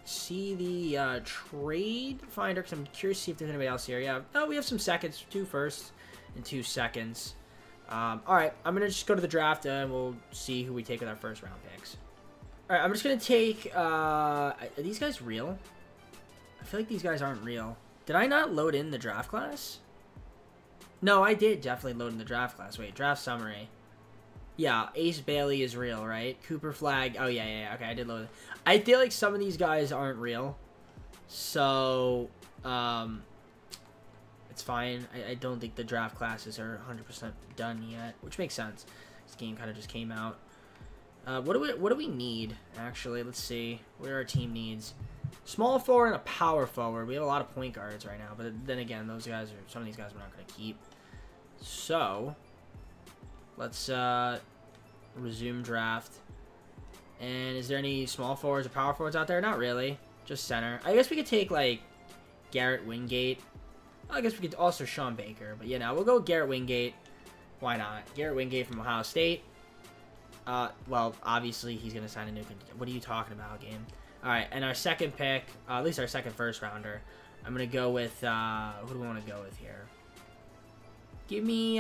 see the trade finder because I'm curious to see if there's anybody else here. Yeah, no, we have some seconds. 2 firsts and 2 seconds. All right, I'm going to just go to the draft and we'll see who we take with our first round picks. All right, I'm just going to take... are these guys real? I feel like these guys aren't real. Did I not load in the draft class? No, I did definitely load in the draft class. Wait, draft summary. Yeah, Ace Bailey is real, right? Cooper Flag. Oh, yeah. Okay, I did load it. I feel like some of these guys aren't real. So, it's fine. I don't think the draft classes are 100% done yet, which makes sense. This game kind of just came out. What do we need, actually? Let's see. What are our team needs? Small forward and a power forward. We have a lot of point guards right now, but then again, some of these guys we're not going to keep. So, let's resume draft. And is there any small forwards or power forwards out there? Not really. Just center. I guess we could take, like, Garrett Wingate. I guess we could also Sean Baker. But, yeah, we'll go with Garrett Wingate. Why not? Garrett Wingate from Ohio State. Well, obviously, he's going to sign a new... What are you talking about, game? All right, and our second pick, at least our second first rounder, I'm going to go with... who do we want to go with here? Give me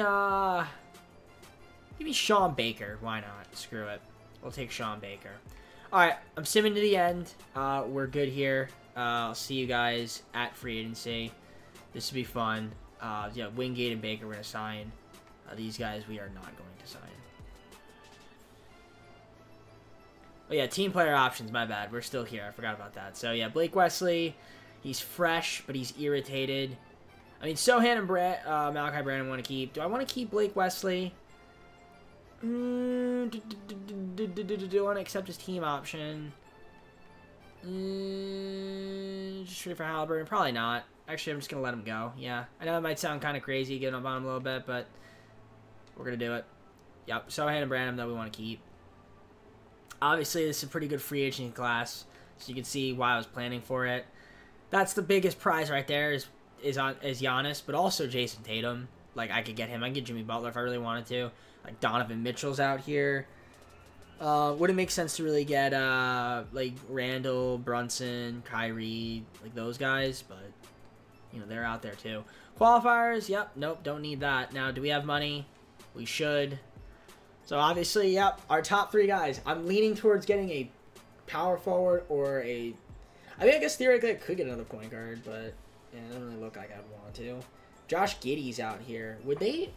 Sean Baker. Why not? Screw it. We'll take Sean Baker. All right, I'm simming to the end. We're good here. I'll see you guys at free agency. This will be fun. Yeah, Wingate and Baker we're going to sign. These guys we are not going to sign. Oh, yeah, team player options. My bad. We're still here. I forgot about that. So, yeah, Blake Wesley. He's fresh, but he's irritated. I mean, Sohan and Malachi Branham want to keep. Do I want to keep Blake Wesley? Do I want to accept his team option? Just trade for Halliburton? Probably not. Actually, I'm just going to let him go. Yeah. I know it might sound kind of crazy getting up on him a little bit, but we're going to do it. Yep. Sohan and Branham that we want to keep. Obviously, this is a pretty good free agent class, so you can see why I was planning for it. That's the biggest prize right there is Giannis, but also Jason Tatum. Like, I could get him. I could get Jimmy Butler if I really wanted to. Like, Donovan Mitchell's out here. Wouldn't make sense to really get, like, Randall, Brunson, Kyrie, like, those guys, but, you know, they're out there, too. Qualifiers, yep, nope, don't need that. Now, do we have money? We should. So, obviously, yep, our top 3 guys. I'm leaning towards getting a power forward or a... I mean, I guess theoretically I could get another point guard, but yeah, it doesn't really look like I'd want to. Josh Giddey's out here. Would they...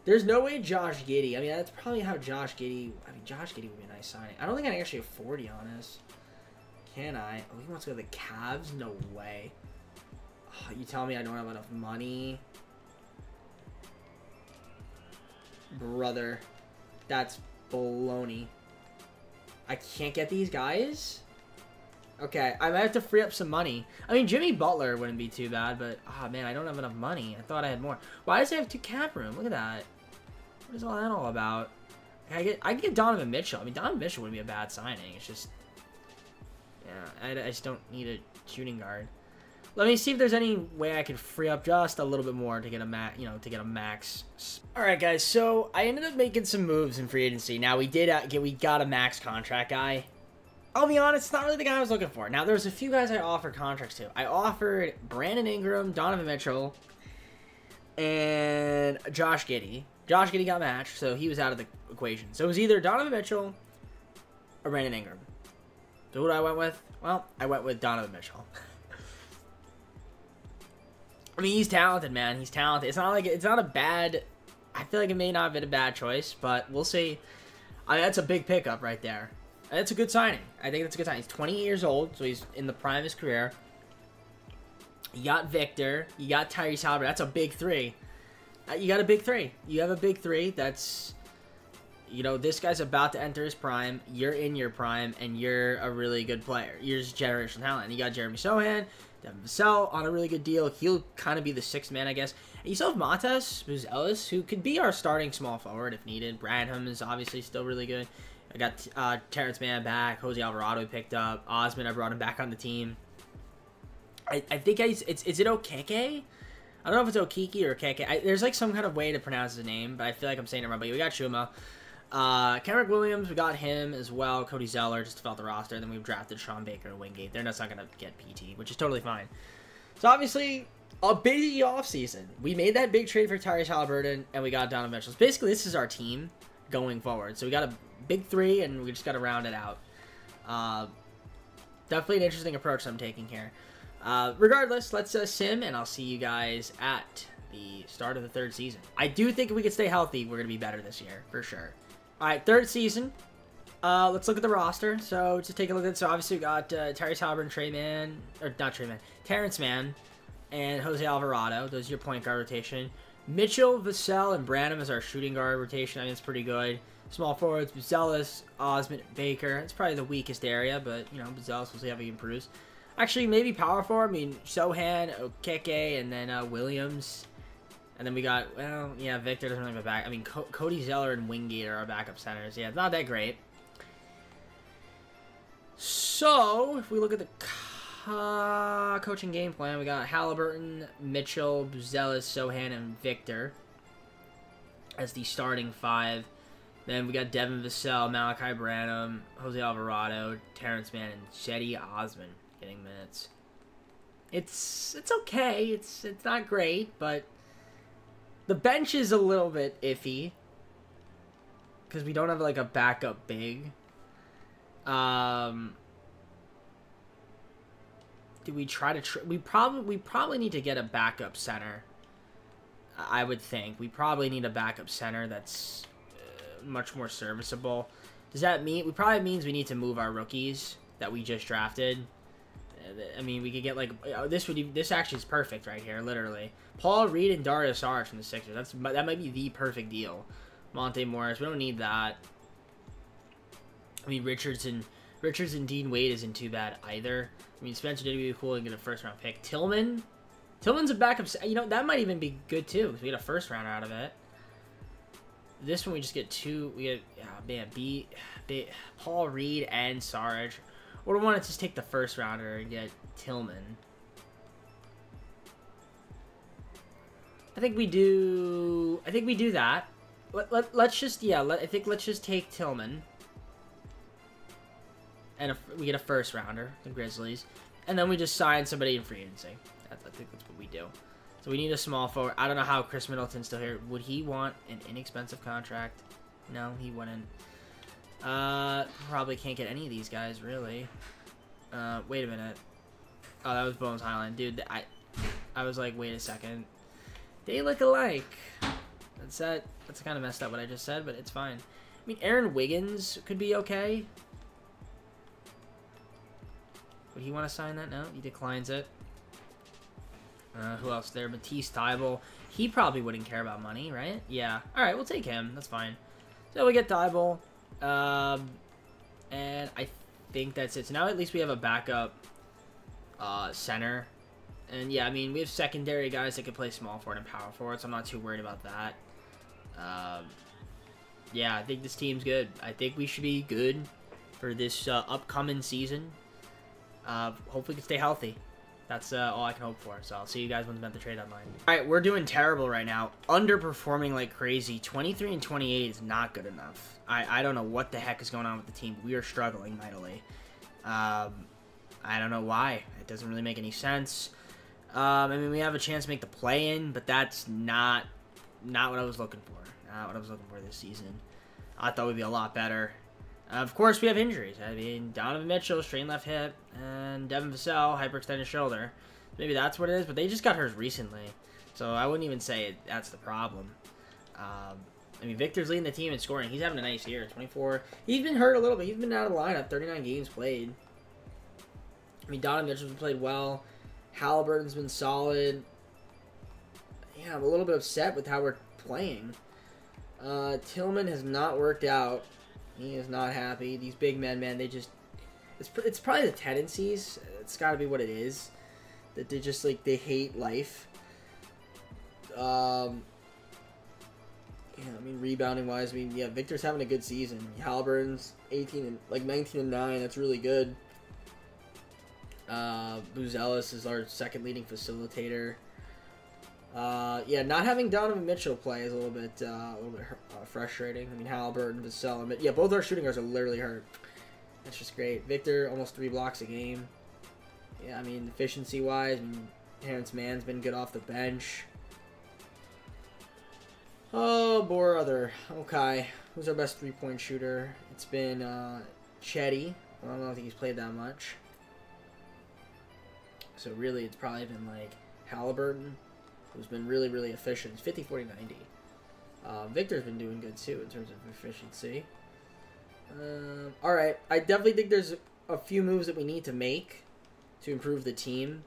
There's no way Josh Giddey... I mean, that's probably how Josh Giddey... I mean, Josh Giddey would be a nice signing. I don't think I can actually afford Giannis. Can I? Oh, he wants to go to the Cavs? No way. Oh, you tell me I don't have enough money? Brother. That's baloney. I can't get these guys? Okay, I might have to free up some money. I mean, Jimmy Butler wouldn't be too bad, but, oh man, I don't have enough money. I thought I had more. Why does it have 2 cap room? Look at that. What is all that all about? I can get Donovan Mitchell. I mean, Donovan Mitchell wouldn't be a bad signing. It's just, yeah, I just don't need a shooting guard. Let me see if there's any way I could free up just a little bit more to get a max. All right, guys. So I ended up making some moves in free agency. Now we got a max contract guy. I'll be honest, it's not really the guy I was looking for. Now there's a few guys I offered contracts to. I offered Brandon Ingram, Donovan Mitchell, and Josh Giddey. Josh Giddey got matched, so he was out of the equation. So it was either Donovan Mitchell or Brandon Ingram. So who I went with? Well, I went with Donovan Mitchell. I mean, he's talented, man. He's talented. It's not a bad. I feel like it may not have been a bad choice, but we'll see. I mean, that's a big pickup right there. That's a good signing. I think that's a good signing. He's 20 years old, so he's in the prime of his career. You got Victor. You got Tyrese Halliburton. That's a big three. You got a big three. You have a big three. That's, you know, this guy's about to enter his prime. You're in your prime, and you're a really good player. You're just generational talent. And you got Jeremy Sohan, Devin Vassell on a really good deal. He'll kind of be the sixth man, I guess. And you still have Matas Ellis, who could be our starting small forward if needed. Branham is obviously still really good. I got Terrence Mann back. Jose Alvarado picked up. Osman, I brought him back on the team. I think is it Okeke? I don't know if it's Okiki or Okeke. There's like some kind of way to pronounce his name, but I feel like I'm saying it wrong. But we got Shuma. Kenrick Williams, we got him as well. Cody Zeller just fell the roster. Then we've drafted Sean Baker and Wingate. They're not going to get PT, which is totally fine. So obviously, a busy offseason. We made that big trade for Tyrese Halliburton, and we got Donovan Mitchell. So basically, this is our team going forward. So we got a big three, and we just got to round it out. Definitely an interesting approach I'm taking here. Regardless, let's sim, and I'll see you guys at the start of the third season. I do think if we can stay healthy, we're going to be better this year, for sure. All right, third season. Let's look at the roster. So just take a look at it. So obviously we got Tyrese Halliburton, Terrence Mann, and Jose Alvarado. Those are your point guard rotation. Mitchell, Vassell, and Branham is our shooting guard rotation. I mean, it's pretty good. Small forwards, Buzelis, Osman, Baker. It's probably the weakest area, but, you know, Buzelis, we'll see how he improves. Actually, maybe power forward. I mean, Sohan, Okeke, and then Williams. And then we got, well, yeah, Victor doesn't really have a back. I mean, Cody Zeller and Wingate are our backup centers. Yeah, it's not that great. So, if we look at the coaching game plan, we got Halliburton, Mitchell, Buzelis, Sohan, and Victor as the starting five. Then we got Devin Vassell, Malachi Branham, Jose Alvarado, Terrence Mann, and Cedi Osman getting minutes. It's okay. It's not great, but the bench is a little bit iffy because we don't have like a backup big. Do we try to? We probably need to get a backup center. I would think we probably need a backup center that's much more serviceable. Does that mean probably means we need to move our rookies that we just drafted? I mean, we could get like this actually is perfect right here, literally. Paul Reed and Dario Saric from the Sixers. That might be the perfect deal. Monte Morris, we don't need that. I mean, Richardson, Dean Wade isn't too bad either. I mean, Spencer did be cool and get a first-round pick. Tillman's a backup. You know, that might even be good too because we get a first rounder out of it. This one we just get two. We get Paul Reed and Saric. Or we want to just take the first rounder and get Tillman. I think we do that. Let's just let's just take Tillman. And we get a first rounder, the Grizzlies, and then we just sign somebody in free agency. I think that's what we do. So we need a small forward. I don't know how Chris Middleton's still here. Would he want an inexpensive contract? No, he wouldn't. Probably can't get any of these guys really. Wait a minute. Oh, that was Bones Highland, dude. I was like, wait a second. They look alike. That's kind of messed up what I just said, but it's fine. I mean, Aaron Wiggins could be okay. Would he want to sign that? No, he declines it. Who else there? Matisse Thybulle. He probably wouldn't care about money, right? Yeah. All right, we'll take him. That's fine. So we get Thybulle. And I think that's it. So now at least we have a backup center. And yeah, I mean, we have secondary guys that can play small forward and power forward, so I'm not too worried about that. Yeah, I think this team's good. I think we should be good for this upcoming season. Hopefully we can stay healthy. That's all I can hope for. So I'll see you guys when it's at the trade deadline. All right, we're doing terrible right now. Underperforming like crazy. 23 and 28 is not good enough. I don't know what the heck is going on with the team. We are struggling mightily. I don't know why. It doesn't really make any sense. I mean, we have a chance to make the play-in, but that's not what I was looking for. Not what I was looking for this season. I thought we'd be a lot better. Of course, we have injuries. I mean, Donovan Mitchell, strained left hip, and Devin Vassell, hyperextended shoulder. Maybe that's what it is, but they just got hurt recently. So I wouldn't even say that's the problem. I mean, Victor's leading the team in scoring. He's having a nice year, 24. He's been hurt a little bit. He's been out of the lineup, 39 games played. I mean, Donovan Mitchell's played well. Halliburton's been solid. Yeah, I'm a little bit upset with how we're playing. Tillman has not worked out. He is not happy. These big men, man, they just... It's probably the tendencies. It's got to be what it is. That they just, like, they hate life. Yeah, I mean, rebounding-wise, I mean, yeah, Victor's having a good season. Halliburton's 19 and 9. That's really good. Booz Ellis is our second leading facilitator. Yeah, not having Donovan Mitchell play is a little bit frustrating. I mean, Halliburton, Vassell, but yeah, both our shooting guards are literally hurt. That's just great. Victor, almost 3 blocks a game. Yeah, I mean, efficiency-wise, I mean, Terrence Mann's been good off the bench. Oh, brother. Okay. Who's our best three-point shooter? It's been Chetty. I don't think he's played that much. So really, it's probably been like Halliburton, who's been really, really efficient. It's 50, 40, 90. Victor's been doing good too in terms of efficiency. Alright, I definitely think there's a few moves that we need to make to improve the team.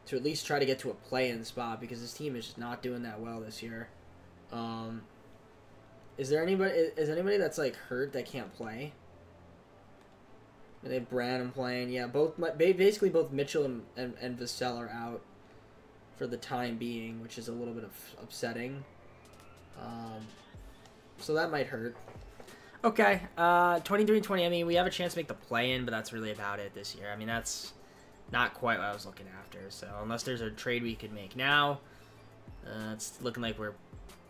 To at least try to get to a play-in spot, because this team is just not doing that well this year. Is anybody that's like hurt that can't play? And they have Branham playing. Yeah, basically both Mitchell and Vassell are out for the time being, which is a little bit of upsetting. So that might hurt. Okay, 23-20. I mean, we have a chance to make the play-in, but that's really about it this year. I mean, that's not quite what I was looking after. So unless there's a trade we could make now, it's looking like we're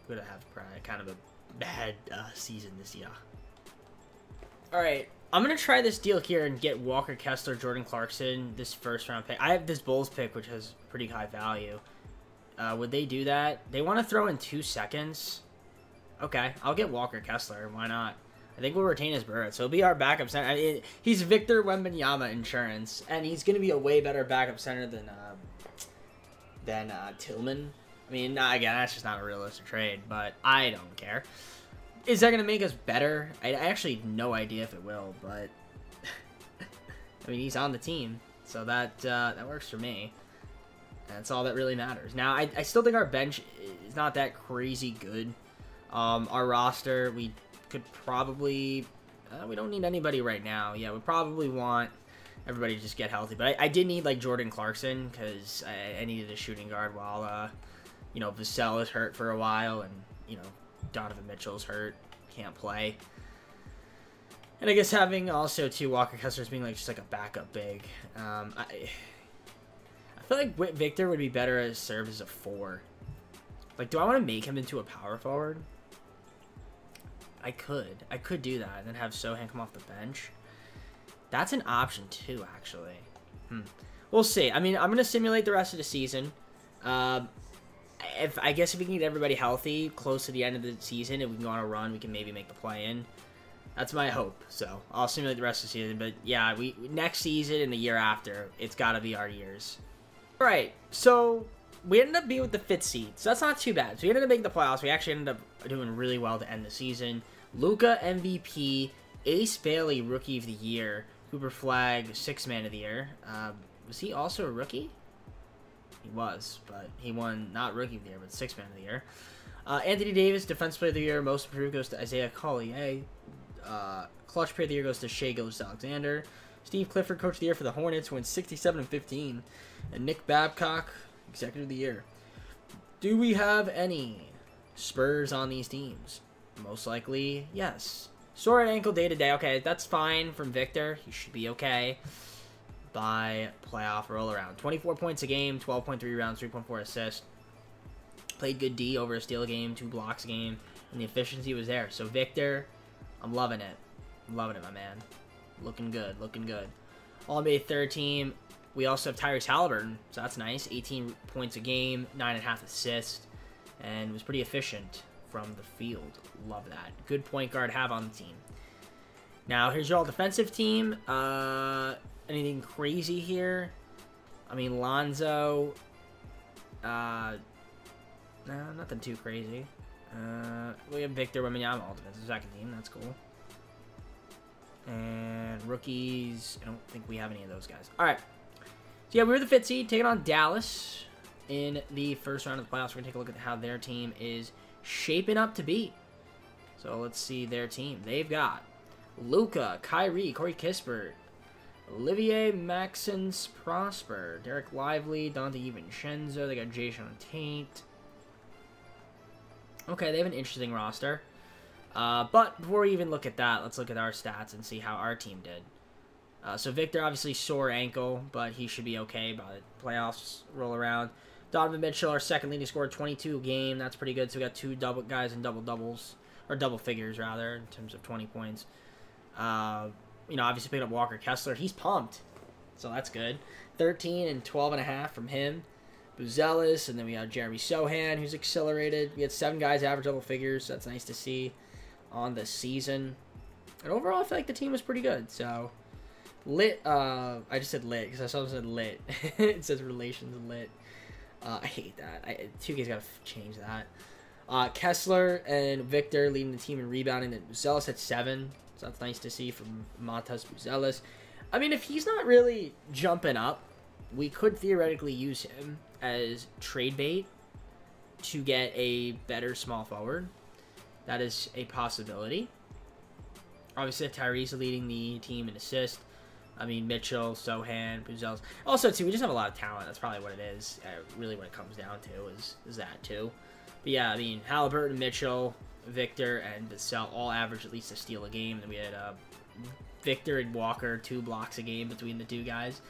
going to have kind of a bad season this year. All right. I'm going to try this deal here and get Walker Kessler, Jordan Clarkson, this first-round pick. I have this Bulls pick, which has pretty high value. Would they do that? They want to throw in 2 seconds. Okay, I'll get Walker Kessler. Why not? I think we'll retain his Burrett, so he'll be our backup center. I mean, he's Victor Wembanyama insurance, and he's going to be a way better backup center than Tillman. I mean, again, that's just not a realistic trade, but I don't care. Is that going to make us better? I actually have no idea if it will, but I mean, he's on the team, so that works for me. That's all that really matters. Now, I still think our bench is not that crazy good. Our roster, we could probably... we don't need anybody right now. Yeah, we probably want everybody to just get healthy. But I did need, like, Jordan Clarkson, because I needed a shooting guard while, you know, Vassell is hurt for a while, and, you know, Donovan Mitchell's hurt, can't play. And I guess having also, too, Walker Kessler's being, like, just, like, a backup big. I feel like Victor would be better as served as a 4. Like, do I want to make him into a power forward? I could do that and then have Sohan come off the bench. That's an option too, actually. We'll see. I mean, I'm gonna simulate the rest of the season. I guess if we can get everybody healthy close to the end of the season and we can go on a run, we can maybe make the play-in. That's my hope. So I'll simulate the rest of the season. But yeah, next season and the year after, it's got to be our years. All right. So we ended up being with the 5th seed, so that's not too bad. So we ended up making the playoffs. We actually ended up doing really well to end the season. Luka MVP, Ace Bailey Rookie of the Year, Cooper Flag 6th Man of the Year. Was he also a rookie? He was, but he won not Rookie of the Year, but 6th Man of the Year. Anthony Davis, Defensive Player of the Year. Most Improved goes to Isaiah Collier. Clutch Player of the Year goes to Shai Gilgeous-Alexander. Steve Clifford, Coach of the Year for the Hornets, wins 67-15. And Nick Babcock, Executive of the Year. Do we have any Spurs on these teams? Most likely, yes. Sore ankle day-to-day. Okay, that's fine from Victor. He should be okay by playoff roll-around. 24 points a game, 12.3 rebounds, 3.4 assists. Played good D over a steal a game, 2 blocks a game, and the efficiency was there. So, Victor, I'm loving it. I'm loving it, my man. Looking good, looking good. All-NBA third team. We also have Tyrese Halliburton, so that's nice. 18 points a game, 9.5 assists, and was pretty efficient from the field. Love that. Good point guard have on the team. Now, here's your all-defensive team. Anything crazy here? I mean, Lonzo. No, nothing too crazy. We have Victor Wembanyama, all-defensive second team. That's cool. And rookies, I don't think we have any of those guys. All right. So, yeah, we were the 5th seed, taking on Dallas in the first round of the playoffs. We're going to take a look at how their team is shaping up to be. So, let's see their team. They've got Luka, Kyrie, Corey Kispert, Olivier Maxence Prosper, Derek Lively, Dante DiVincenzo. They got Jason Tate. Okay, they have an interesting roster. But before we even look at that, let's look at our stats and see how our team did. So Victor, obviously sore ankle, but he should be okay by the playoffs roll around. Donovan Mitchell, our second leading scorer, 22 a game. That's pretty good. So we got 2 double guys in double-doubles, or double figures, rather, in terms of 20 points. You know, obviously picked up Walker Kessler. He's pumped, so that's good. 13 and 12.5 from him. Buzelis, and then we got Jeremy Sohan, who's accelerated. We had 7 guys average double figures, so that's nice to see on the season. And overall, I feel like the team was pretty good. So, lit. I just said lit because I saw it said lit. It says relations lit. I hate that. 2K's got to change that. Kessler and Victor leading the team in rebounding. And Buzelis had 7, so that's nice to see from Montas Buzelis. I mean, if he's not really jumping up, we could theoretically use him as trade bait to get a better small forward. That is a possibility. Obviously, Tyrese leading the team in assist. I mean, Mitchell, Sohan, Buzelis. Also, too, we just have a lot of talent. That's probably what it is. Really, what it comes down to is that, too. But, yeah, I mean, Halliburton, Mitchell, Victor, and Vassell all average at least a steal a game. And then we had Victor and Walker, 2 blocks a game between the 2 guys.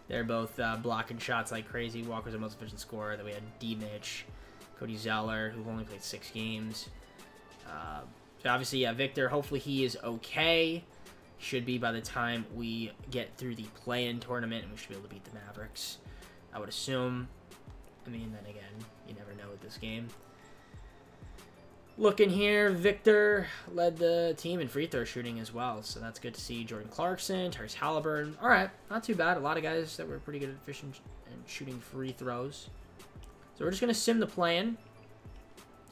They're both blocking shots like crazy. Walker's the most efficient scorer. Then we had D-Mitch, Cody Zeller, who only played 6 games. So obviously, yeah, Victor, hopefully he is okay. Should be by the time we get through the play-in tournament, and we should be able to beat the Mavericks, I would assume. I mean, then again, you never know with this game. Looking here, Victor led the team in free throw shooting as well, so that's good to see. Jordan Clarkson, Tyrese Halliburton. All right, not too bad. A lot of guys that were pretty good at efficient and shooting free throws. So we're just going to sim the play-in,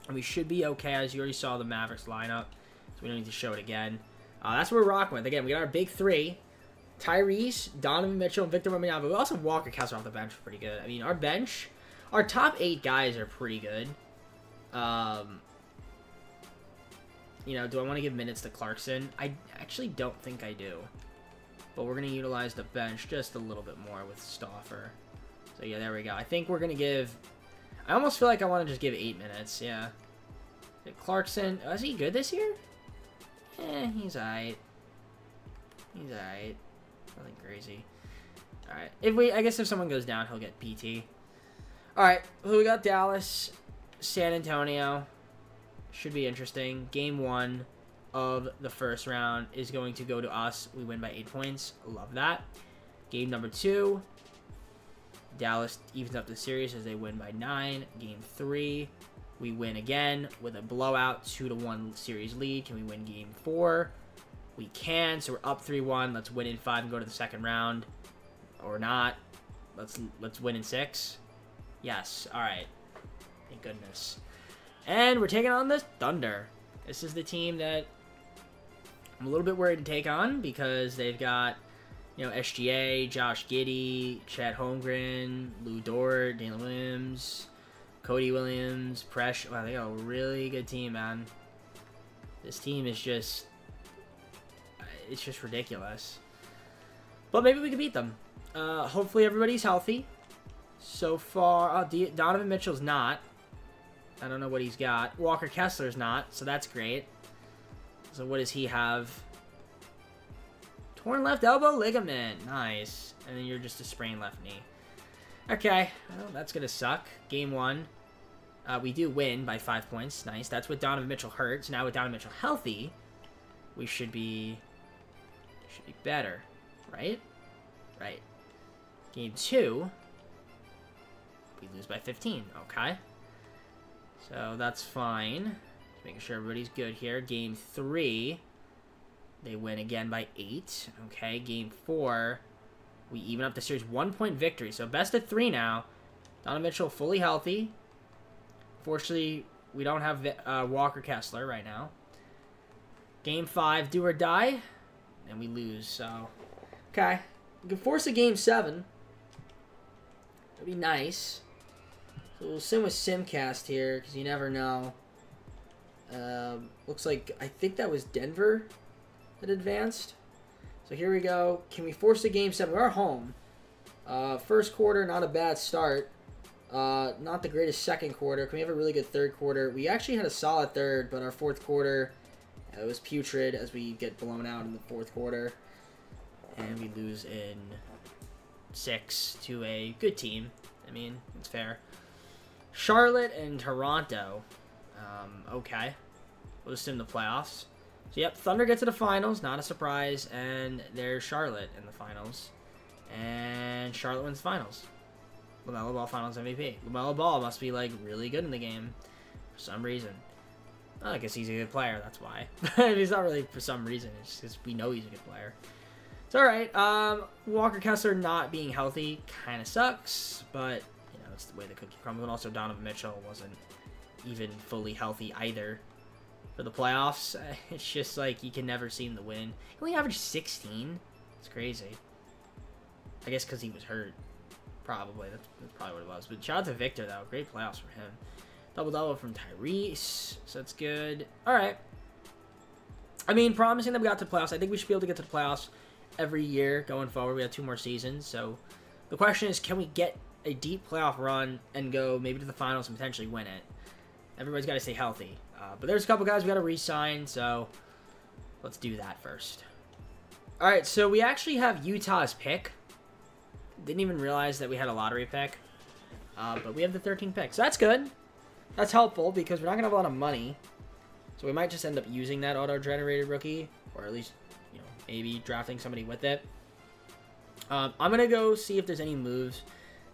and we should be okay, as you already saw the Mavericks lineup, so we don't need to show it again. That's what we're rocking with. Again, we got our big 3. Tyrese, Donovan Mitchell, and Victor Wembanyama. We also have Walker Kessler off the bench. Pretty good. I mean, our bench, our top 8 guys are pretty good. You know, do I want to give minutes to Clarkson? I actually don't think I do. But we're going to utilize the bench just a little bit more with Stauffer. So, yeah, there we go. I think we're going to give... I almost feel like I want to just give 8 minutes, yeah. Clarkson, is he good this year? He's alright. He's alright. Nothing crazy. Alright. I guess if someone goes down, he'll get PT. Alright, so we got Dallas, San Antonio. Should be interesting. Game 1 of the first round is going to go to us. We win by 8 points. Love that. Game number 2. Dallas evens up the series as they win by 9. Game 3. We win again with a blowout, 2-1 series lead. Can we win game 4? We can, so we're up 3-1. Let's win in 5 and go to the second round. Or not. Let's win in 6. Yes, alright. Thank goodness. And we're taking on the Thunder. This is the team that I'm a little bit worried to take on because they've got, you know, SGA, Josh Giddey, Chad Holmgren, Lou Dort, Daniel Williams, Cody Williams, Presh. Wow, they got a really good team, man. This team is just It's just ridiculous. But maybe we can beat them. Hopefully everybody's healthy. So far, Donovan Mitchell's not. I don't know what he's got. Walker Kessler's not, so that's great. So what does he have? Torn left elbow ligament. Nice. And then you're just a sprained left knee. Okay. Well, that's going to suck. Game 1. We do win by 5 points. Nice. That's with Donovan Mitchell hurt. So now with Donovan Mitchell healthy, we should be better. Right? Right. Game 2. We lose by 15. Okay. So that's fine. Just making sure everybody's good here. Game 3. They win again by 8. Okay, game 4, we even up the series. 1-point victory. So best of 3 now. Donovan Mitchell fully healthy. Fortunately, we don't have Walker Kessler right now. Game 5, do or die. And we lose, so... Okay. We can force a game 7. That'd be nice. So we'll sim with Simcast here, because you never know. Looks like... I think that was Denver that advanced. So here we go. Can we force a game 7? We're home. First quarter, not a bad start. Not the greatest second quarter. Can we have a really good third quarter? We actually had a solid third, but our fourth quarter, it was putrid as we get blown out in the fourth quarter. And we lose in 6 to a good team. I mean, it's fair. Charlotte and Toronto. Okay. We'll just sim the playoffs. So, yep, Thunder get to the finals, not a surprise, and there's Charlotte in the finals. And Charlotte wins the finals. LaMelo Ball finals MVP. LaMelo Ball must be, like, really good in the game for some reason. Well, I guess he's a good player, that's why. He's not really for some reason, it's just we know he's a good player. It's alright. Walker Kessler not being healthy kind of sucks, but, you know, it's the way the cookie crumbles. And also Donovan Mitchell wasn't even fully healthy either. For the playoffs, it's just like you can never seem to win. He only averaged 16. It's crazy. I guess because he was hurt. Probably. That's probably what it was. But shout out to Victor, though. Great playoffs for him. Double-double from Tyrese. So that's good. All right. I mean, promising that we got to the playoffs. I think we should be able to get to the playoffs every year going forward. We have 2 more seasons. So the question is, can we get a deep playoff run and go maybe to the finals and potentially win it? Everybody's got to stay healthy. But there's a couple guys we got to re-sign, so let's do that first. All right, so we actually have Utah's pick. Didn't even realize that we had a lottery pick. But we have the 13th pick, so that's good. That's helpful because we're not going to have a lot of money. So we might just end up using that auto-generated rookie, or at least, you know, maybe drafting somebody with it. I'm going to go see if there's any moves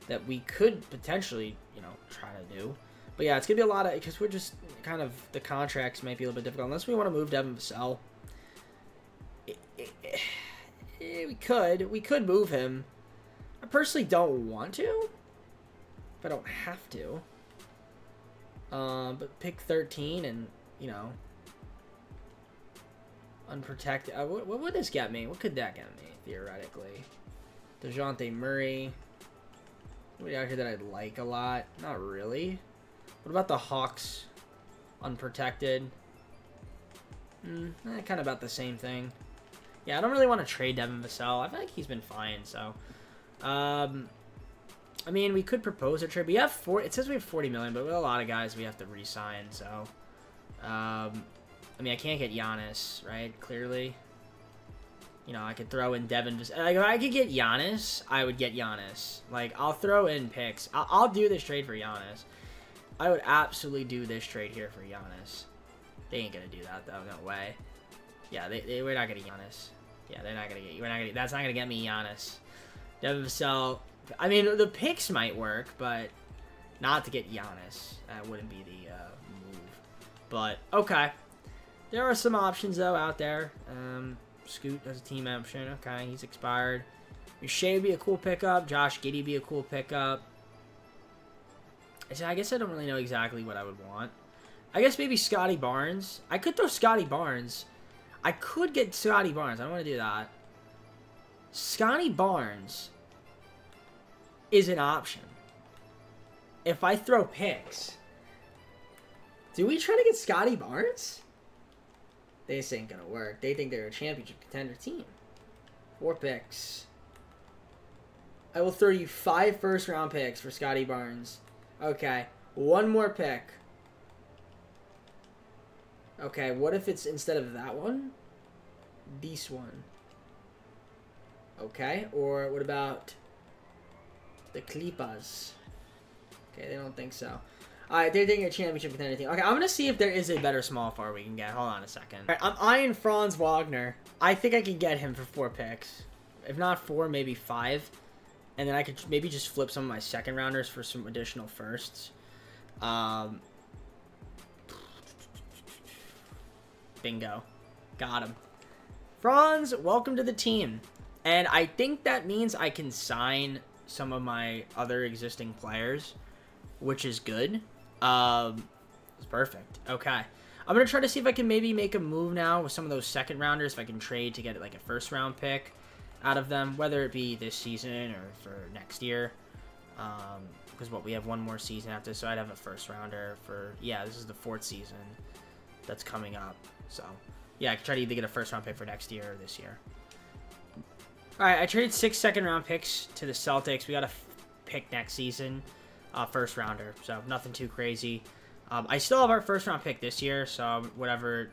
that we could potentially, you know, try to do. But yeah, it's going to be a lot of, because we're just kind of, the contracts might be a little bit difficult. Unless we want to move Devin Vassell. We could move him. I personally don't want to. But I don't have to. But pick 13 and, you know, unprotected. What would this get me? What could that get me, theoretically? DeJounte Murray. Somebody out here that I'd like a lot. Not really. What about the Hawks? Unprotected. Kind of about the same thing. Yeah, I don't really want to trade Devin Vassell. I feel like he's been fine, so. I mean, we could propose a trade. We have it says we have 40 million, but with a lot of guys we have to re-sign, so. I mean, I can't get Giannis, right? Clearly. You know, I could throw in Devin Vassell. Like, if I could get Giannis, I would get Giannis. Like, I'll throw in picks. I'll do this trade for Giannis. I would absolutely do this trade here for Giannis. They ain't gonna do that though, no way. Yeah, we're not gonna get Giannis. Yeah, they're not gonna get. That's not gonna get me Giannis. Devin Vassell. I mean, the picks might work, but not to get Giannis. That wouldn't be the move. But okay, there are some options though out there. Scoot as a team option. Okay, he's expired. Shea would be a cool pickup. Josh Giddey would be a cool pickup. I guess I don't really know exactly what I would want. I guess maybe Scotty Barnes. I could throw Scotty Barnes. I could get Scotty Barnes. I don't want to do that. Scotty Barnes is an option. If I throw picks. Do we try to get Scotty Barnes? This ain't gonna work. They think they're a championship contender team. 4 picks. I will throw you 5 first-round picks for Scotty Barnes. Okay, 1 more pick. Okay, what if it's instead of that one? This one. Okay, or what about the Clippers? Okay, they don't think so. Alright, they're taking a championship contender team. Okay, I'm going to see if there is a better small forward we can get. Hold on a second. Alright, I'm eyeing Franz Wagner. I think I can get him for 4 picks. If not 4, maybe 5. And then I could maybe just flip some of my second rounders for some additional firsts. Bingo. Got him. Franz, welcome to the team. And I think that means I can sign some of my other existing players, which is good. It's perfect. Okay. I'm going to try to see if I can maybe make a move now with some of those second rounders, if I can trade to get like a first round pick out of them, whether it be this season or for next year. Because we have 1 more season after, so I'd have a first rounder for, yeah, this is the 4th season that's coming up. So, yeah, I can try to either get a first round pick for next year or this year. Alright, I traded 6 second round picks to the Celtics. We got a pick next season. First rounder, so nothing too crazy. I still have our first round pick this year, so whatever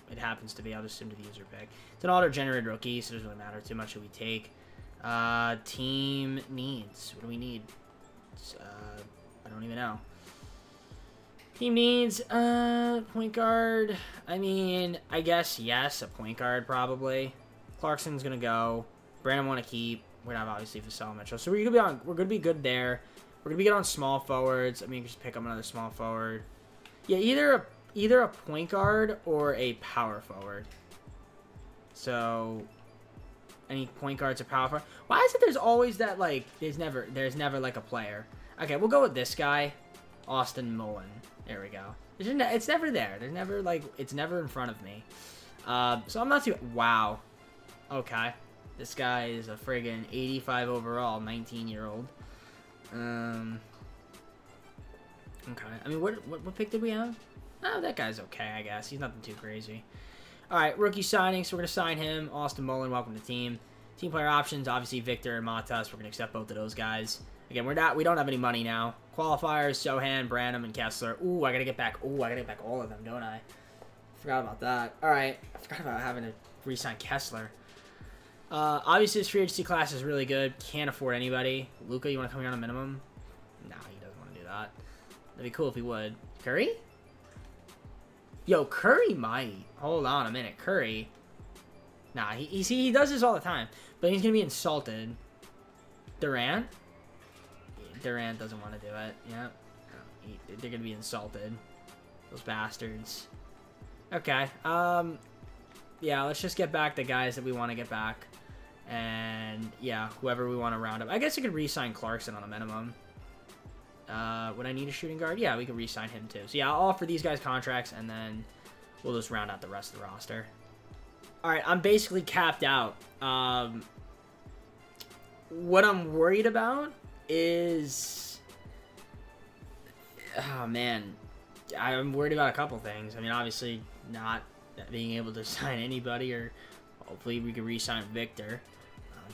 it happens to be, I'll just assume to the user pick. It's an auto-generated rookie, so it doesn't really matter too much who we take. Team needs. What do we need? I don't even know. Team needs point guard. I mean, I guess yes, a point guard probably. Clarkson's gonna go. Brandon want to keep. We're not obviously Vassell Mitchell, so we're gonna be good there. We're gonna be good on small forwards. I mean, just pick up another small forward. Yeah, either a point guard or a power forward. So, any point guards or power forward? Why is it there's always that like there's never like a player? Okay, we'll go with this guy, Austin Mullen. There we go. It's never there. There's never like it's never in front of me. So I'm not too. Wow. Okay, this guy is a friggin' 85 overall, 19-year-old. Okay. I mean, what pick did we have? Oh, that guy's okay, I guess. He's nothing too crazy. All right, rookie signing. So we're gonna sign him. Austin Mullen, welcome to the team. Team player options, obviously Victor and Matas. We're gonna accept both of those guys. Again, we don't have any money now. Qualifiers: Sohan, Branham, and Kessler. Ooh, I gotta get back. Ooh, I gotta get back all of them, don't I? Forgot about that. All right, I forgot about having to re-sign Kessler. Obviously, this free agency class is really good. Can't afford anybody. Luka, you want to come here on a minimum? No, he doesn't want to do that. That'd be cool if he would. Curry? Yo, Curry might. Hold on a minute. Curry. Nah, he does this all the time. But he's going to be insulted. Durant? Durant doesn't want to do it. Yeah. They're going to be insulted. Those bastards. Okay. Yeah, let's just get back the guys that we want to get back. And, yeah, whoever we want to round up. I guess I could re-sign Clarkson on a minimum. Would I need a shooting guard? Yeah, we could re-sign him too. So, yeah, I'll offer these guys contracts, and then we'll just round out the rest of the roster. All right, I'm basically capped out. What I'm worried about is... Oh, man. I'm worried about a couple things. I mean, obviously, not being able to sign anybody, or hopefully we can re-sign Victor.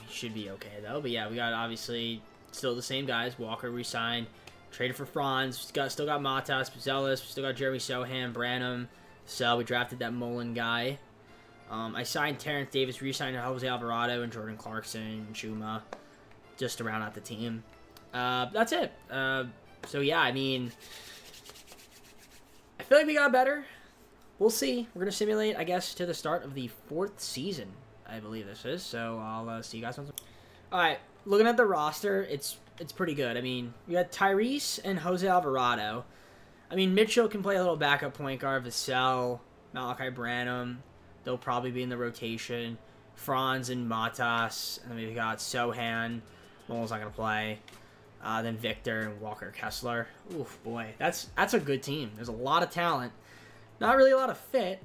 He should be okay, though. But, yeah, we got, obviously, still the same guys. Walker re-signed. Traded for Franz. Still got Matas, Zealous. Still got Jeremy Sohan, Branham. So we drafted that Mullen guy. I signed Terrence Davis, re-signed Jose Alvarado and Jordan Clarkson, Chuma, just to round out the team. That's it. So yeah, I mean, I feel like we got better. We'll see. We're gonna simulate, I guess, to the start of the 4th season. I believe this is. So I'll see you guys once. All right, looking at the roster, it's pretty good. I mean, we got Tyrese and Jose Alvarado. I mean, Mitchell can play a little backup point guard. Vassell, Malachi Branham, they'll probably be in the rotation. Franz and Matas, and then we've got Sohan. Mullen's not gonna play. Then Victor and Walker Kessler. Oof, boy, that's a good team. There's a lot of talent. Not really a lot of fit,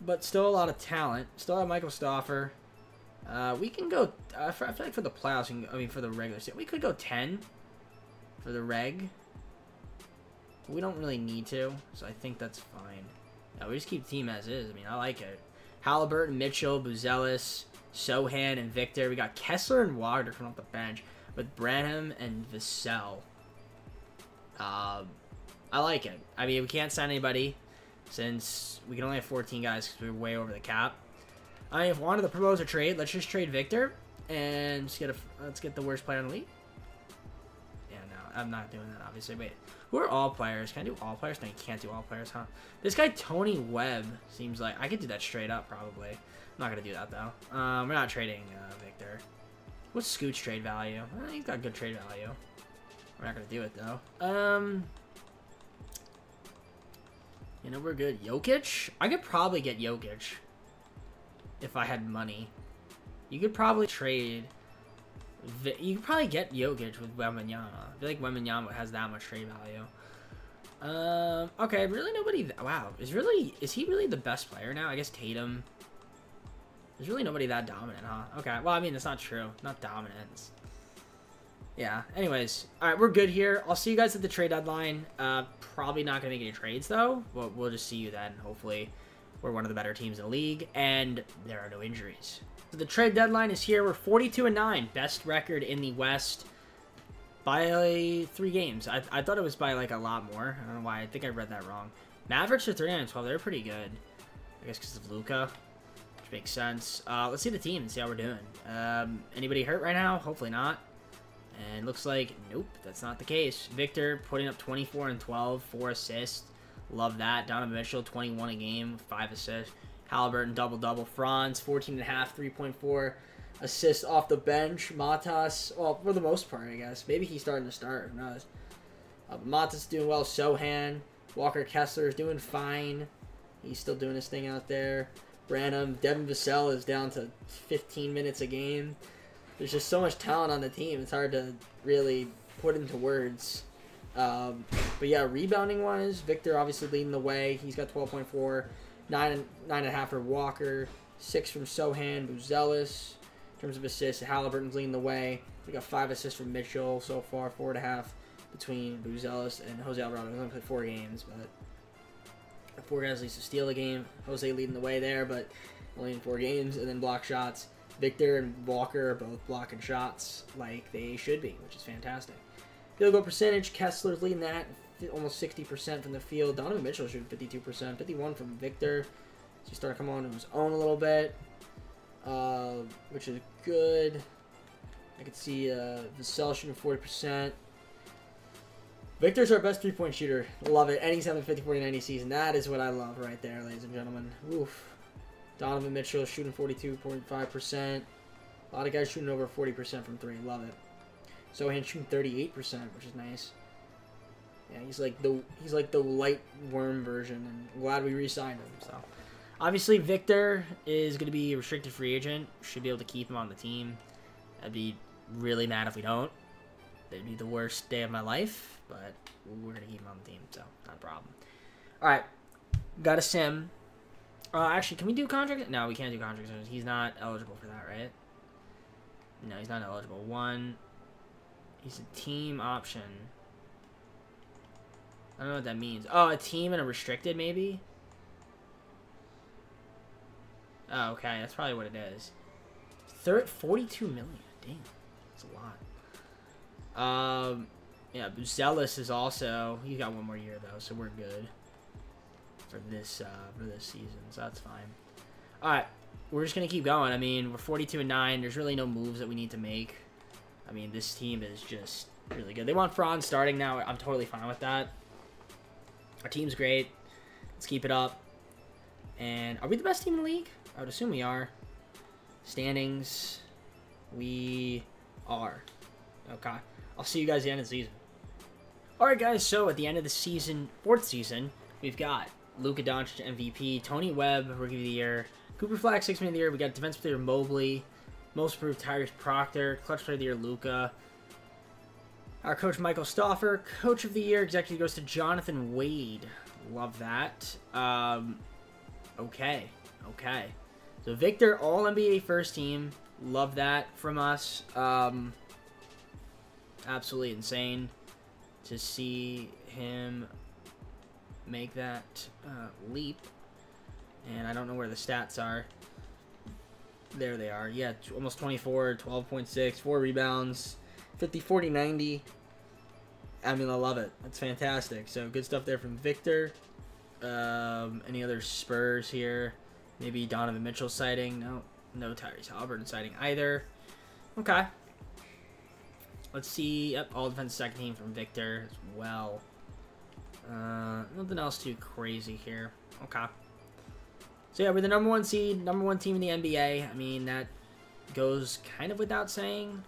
but still a lot of talent. Still have Michael Stauffer. We can go. I feel like for the playoffs, for the regular season, we could go 10 for the reg. We don't really need to, so I think that's fine. Yeah, we just keep the team as is. I mean, I like it. Halliburton, Mitchell, Buzelis, Sohan, and Victor. We got Kessler and Wagner from off the bench with Branham and Vassell. I like it. I mean, we can't sign anybody since we can only have 14 guys because we're way over the cap. I mean, if we wanted to propose a trade, let's just trade Victor and just let's get the worst player in the league. Yeah, no, I'm not doing that, obviously. Wait, who are all players? Can I do all players? No, you can't do all players, huh? This guy, Tony Webb, seems like I could do that straight up, probably. I'm not going to do that, though. We're not trading Victor. What's Scoot's trade value? He's got good trade value. We're not going to do it, though. You know, we're good. Jokic? I could probably get Jokic if I had money. You could probably trade... You could probably get Jokic with Wembanyama. I feel like Wembanyama has that much trade value. Okay, really nobody... Wow, is he really the best player now? I guess Tatum. There's really nobody that dominant, huh? Okay, well, I mean, it's not true. Not dominant. Yeah, anyways. Alright, we're good here. I'll see you guys at the trade deadline. Probably not going to make any trades, though. But we'll just see you then. Hopefully, we're one of the better teams in the league, and there are no injuries. So the trade deadline is here. We're 42-9. Best record in the West by 3 games. I thought it was by, like, a lot more. I don't know why. I think I read that wrong. Mavericks are 39-12. They're pretty good. I guess because of Luka. Which makes sense. Let's see the team and see how we're doing. Anybody hurt right now? Hopefully not. And looks like, nope, that's not the case. Victor putting up 24 and 12, 4 assists. Love that. Donovan Mitchell, 21 a game, 5 assists. Halliburton, double-double. Franz, 14.5, 3.4 assists off the bench. Matas, well, for the most part, I guess. Maybe he's starting to start. Who knows? Matas doing well. Sohan. Walker Kessler is doing fine. He's still doing his thing out there. Branham. Devin Vassell is down to 15 minutes a game. There's just so much talent on the team. It's hard to really put into words. But yeah, rebounding-wise, Victor obviously leading the way. He's got 12.4, 9.5 for Walker, 6 from Sohan, Buzelis. In terms of assists, Halliburton's leading the way. We got 5 assists from Mitchell so far, 4.5 between Buzelis and Jose Alvarado. He's only played 4 games, but 4 guys at least to steal the game. Jose leading the way there, but only in 4 games, and then block shots. Victor and Walker are both blocking shots like they should be, which is fantastic. Field goal percentage, Kessler's leading that, almost 60% from the field. Donovan Mitchell shooting 52%, 51 from Victor. So he's starting to come on to his own a little bit, which is good. I could see Vassell shooting 40%. Victor's our best three-point shooter. Love it. And he's having 50, 40, 90 season. That is what I love right there, ladies and gentlemen. Oof. Donovan Mitchell shooting 42.5%. A lot of guys shooting over 40% from 3. Love it. Sohan shooting 38%, which is nice. Yeah, he's like the light worm version, and I'm glad we re-signed him. So, obviously, Victor is going to be a restricted free agent. Should be able to keep him on the team. I'd be really mad if we don't. It'd be the worst day of my life, but we're going to keep him on the team, so not a problem. All right, got a sim. Actually, can we do contract? No, we can't do contract. He's not eligible for that, right? No, he's not eligible. He's a team option. I don't know what that means. Oh, a team and a restricted, maybe? Oh, okay. That's probably what it is. 42 million. Damn. That's a lot. Yeah, Buzelis is also... He's got 1 more year, though, so we're good for this season, so that's fine. Alright, we're just going to keep going. I mean, we're 42-9. There's really no moves that we need to make. I mean, this team is just really good. They want Franz starting now. I'm totally fine with that. Our team's great. Let's keep it up. And are we the best team in the league? I would assume we are. Standings. We are. Okay. I'll see you guys at the end of the season. Alright, guys. So, at the end of the season, 4th season, we've got Luka Doncic MVP, Tony Webb Rookie of the Year, Cooper Flag 6 Man of the Year. We got Defensive Player Mobley, Most Improved Tyrese Proctor, Clutch Player of the Year Luka. Our coach Michael Stauffer, Coach of the Year executive goes to Jonathan Wade. Love that. Okay. So Victor, All NBA First Team. Love that from us. Absolutely insane to see him make that leap. And I don't know where the stats are. There they are. Yeah, almost 24, 12.6, 4 rebounds, 50, 40, 90. I mean, I love it. That's fantastic. So good stuff there from Victor. Any other Spurs here? Maybe Donovan Mitchell sighting? No Tyrese Halliburton sighting either. Okay. Let's see. Yep, all defense second team from Victor as well. Nothing else too crazy here. Okay. So yeah, we're the number 1 seed, number 1 team in the NBA. I mean, that goes kind of without saying.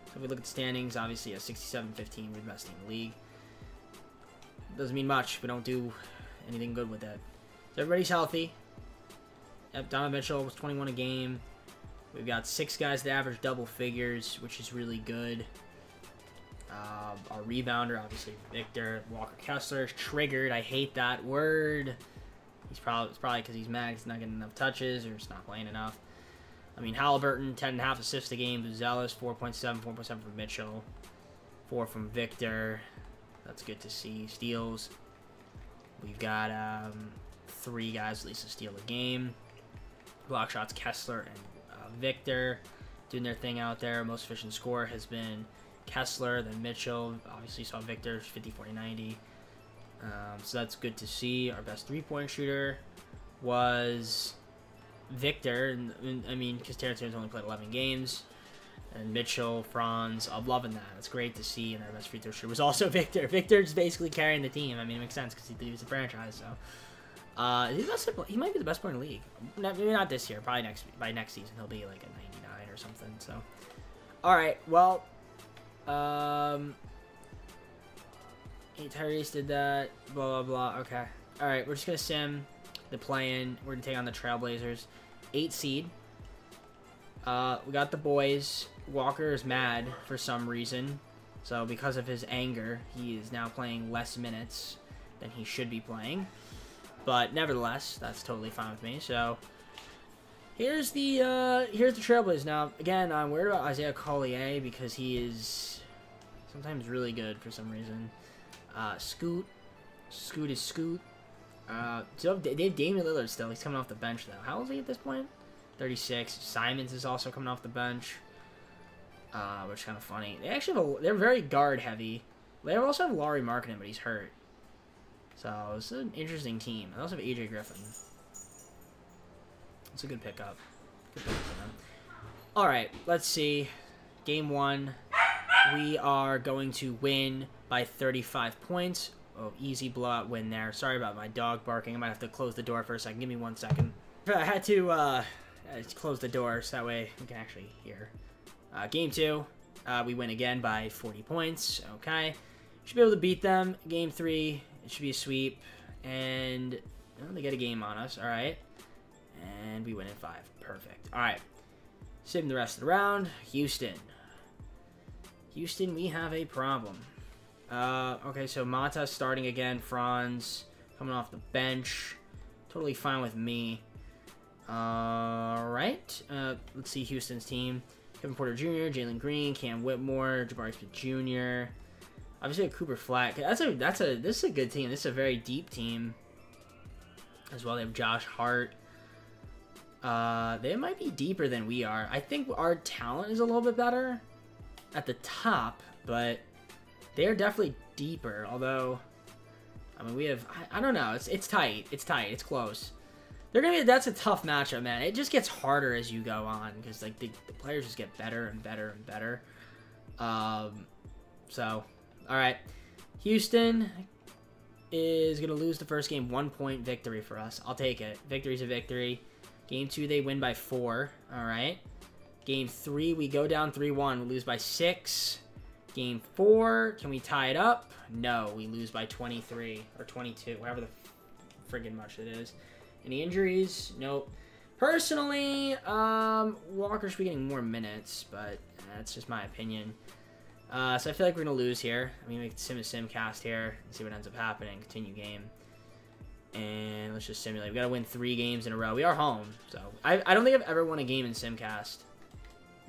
So if we look at the standings, obviously a 67-15, we're the best team in the league. Doesn't mean much. We don't do anything good with that. So everybody's healthy. Yep, Donovan Mitchell was 21 a game. We've got 6 guys that average double figures, which is really good. Our rebounder, obviously, Victor. Walker Kessler is triggered. I hate that word. It's probably because he's mad. He's not getting enough touches or just not playing enough. I mean, Halliburton, 10.5 assists a game. Buzelis, 4.7 from Mitchell. 4 from Victor. That's good to see. Steals. We've got 3 guys at least to steal a game. Block shots, Kessler and Victor doing their thing out there. Most efficient scorer has been Kessler, then Mitchell. Obviously saw Victor, 50, 40, 90. So that's good to see. Our best 3-point shooter was Victor. And I mean, because Terrence Jones only played 11 games. And Mitchell, Franz, I'm loving that. It's great to see. And our best free throw shooter was also Victor. Victor's basically carrying the team. I mean, it makes sense because he leaves the franchise. So he might be the best player in the league. Maybe not this year. Probably by next season he'll be like a 99 or something. So, all right. Well, Tyrese did that. Blah blah blah. Okay. All right. We're just gonna sim the play-in. We're gonna take on the Trailblazers, 8 seed. We got the boys. Walker is mad for some reason. So because of his anger, he is now playing less minutes than he should be playing. But nevertheless, that's totally fine with me. So here's the Trailblazers. Now, again, I'm worried about Isaiah Collier because he is sometimes really good for some reason. Scoot is Scoot. So they have Damian Lillard still. He's coming off the bench though. How old is he at this point? 36. Simons is also coming off the bench, which is kind of funny. They actually they're very guard heavy. They also have Laurie Markkinen, but he's hurt. So it's an interesting team. They also have AJ Griffin. It's a good pickup. Good pickup for them. All right, let's see. Game 1, we are going to win by 35 points. Oh, easy blowout win there. Sorry about my dog barking. I might have to close the door for a second. Give me 1 second. I had to close the door so that way we can actually hear. Game 2, we win again by 40 points. Okay. Should be able to beat them. Game 3, it should be a sweep. And they get a game on us. All right. And we win in 5. Perfect. All right. Sim the rest of the round. Houston, we have a problem. Okay, so Mata starting again. Franz coming off the bench. Totally fine with me. Alright. Let's see Houston's team. Kevin Porter Jr., Jalen Green, Cam Whitmore, Jabari Smith Jr. Obviously a Cooper Flack. This is a good team. This is a very deep team as well. They have Josh Hart. They might be deeper than we are. I think our talent is a little bit better at the top, but they are definitely deeper. Although, I mean, we have, I don't know. It's tight. It's tight. It's close. That's a tough matchup, man. It just gets harder as you go on because like the players just get better and better and better. So, all right, Houston is gonna lose the first game. 1-point victory for us. I'll take it. Victory's a victory. Game 2, they win by 4. All right. Game 3, we go down 3-1. We lose by 6. Game 4, can we tie it up? No, we lose by 23 or 22, however the friggin' much it is. Any injuries? Nope. Personally, Walker should be getting more minutes, but that's just my opinion. So I feel like we're going to lose here. I mean, we can sim cast here and see what ends up happening. Continue game. And let's just simulate. We got to win 3 games in a row. We are home, so I don't think I've ever won a game in Simcast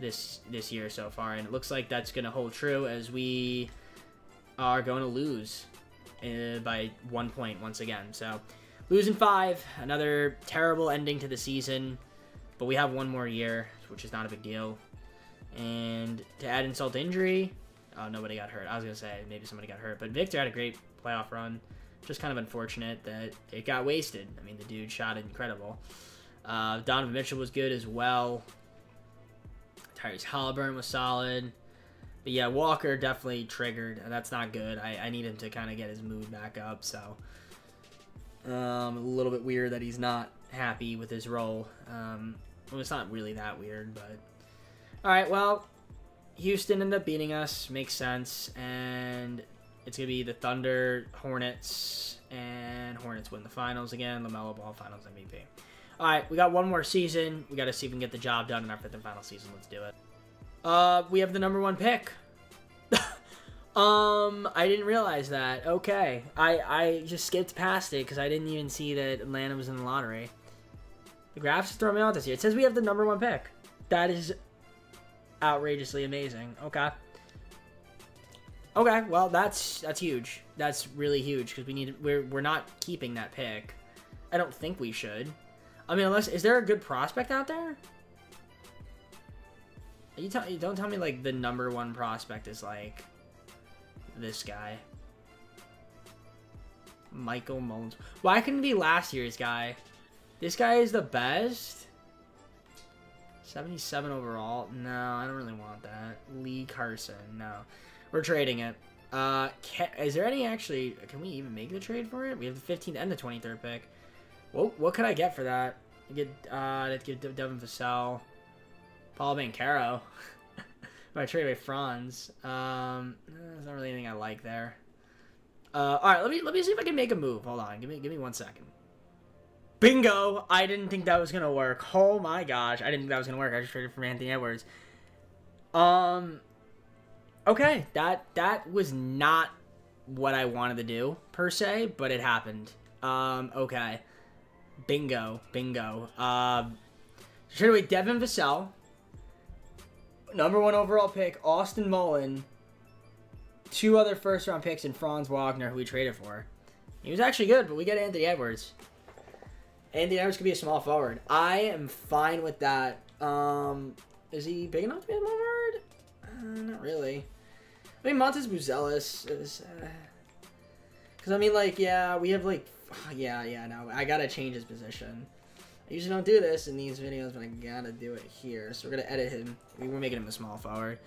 this year so far, and it looks like that's going to hold true as we are going to lose by 1 point once again. So Losing 5, another terrible ending to the season. But we have one more year, which is not a big deal. And to add insult to injury, nobody got hurt. I was going to say maybe somebody got hurt. But Victor had a great playoff run. Just kind of unfortunate that it got wasted. I mean, the dude shot incredible. Donovan Mitchell was good as well. Tyrese Halliburton was solid. But yeah, Walker definitely triggered. That's not good. I need him to kind of get his mood back up. So a little bit weird that he's not happy with his role. Well, it's not really that weird, but... Alright, well, Houston ended up beating us. Makes sense. And it's going to be the Thunder, Hornets, and Hornets win the finals again. LaMelo Ball Finals MVP. Alright, we got one more season. We got to see if we can get the job done in our 5th and final season. Let's do it. We have the #1 pick. I didn't realize that. Okay. I just skipped past it because I didn't even see that Atlanta was in the lottery. The graphs throw me out this year. It says we have the #1 pick. That is outrageously amazing. Okay. Okay, well that's huge. That's really huge because we're not keeping that pick. I don't think we should. I mean, is there a good prospect out there? You don't tell me like the #1 prospect is like this guy. Michael Mullins. Why couldn't it be last year's guy? This guy is the best. 77 overall. No, I don't really want that. Lee Carson. No. We're trading it. Is there any actually... Can we even make the trade for it? We have the 15th and the 23rd pick. What could I get for that? I'd give Devin Vassell. Paul Banchero. If I trade away Franz. There's not really anything I like there. Alright, let me see if I can make a move. Hold on. Give me 1 second. Bingo! I didn't think that was gonna work. Oh my gosh. I didn't think that was gonna work. I just traded from Anthony Edwards. Okay. That was not what I wanted to do, per se, but it happened. Okay. Bingo. Trade away Devin Vassell. #1 overall pick, Austin Mullen. 2 other first-round picks, and Franz Wagner, who we traded for. He was actually good, but we get Anthony Edwards. Anthony Edwards could be a small forward. I am fine with that. Is he big enough to be a small forward? Not really. I mean, Montes Buzelis is... Because, I mean, like, yeah, we have, like... Yeah, no, I gotta change his position. I usually don't do this in these videos, but I gotta do it here. So we're gonna edit him. We're making him a small forward.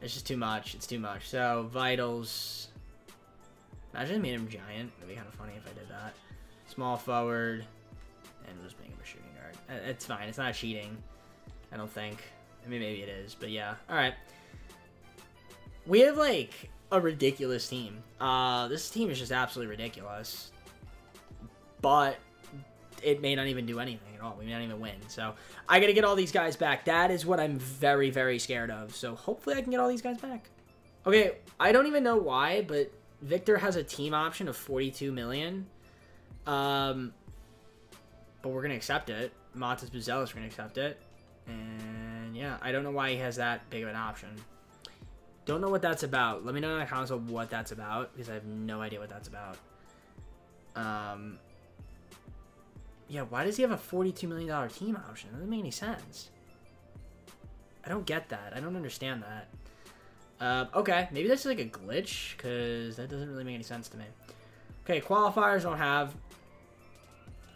It's just too much. It's too much. So, vitals. Imagine I made him giant. That'd be kind of funny if I did that. Small forward. And we'll just make him a shooting guard. It's fine. It's not cheating. I don't think. I mean, maybe it is. But yeah. Alright. We have, like, a ridiculous team. This team is just absolutely ridiculous. But it may not even do anything at all. We may not even win. So, I gotta get all these guys back. That is what I'm very, very scared of. So, hopefully I can get all these guys back. Okay, I don't even know why, but Victor has a team option of $42 million. But we're gonna accept it. Montes Buzelis are gonna accept it. And, yeah, I don't know why he has that big of an option. Don't know what that's about. Let me know in the comments what that's about, because I have no idea what that's about. Yeah, why does he have a $42 million team option? That doesn't make any sense. I don't get that. I don't understand that. Okay, maybe that's like a glitch, because that doesn't really make any sense to me. Okay, qualifiers don't have.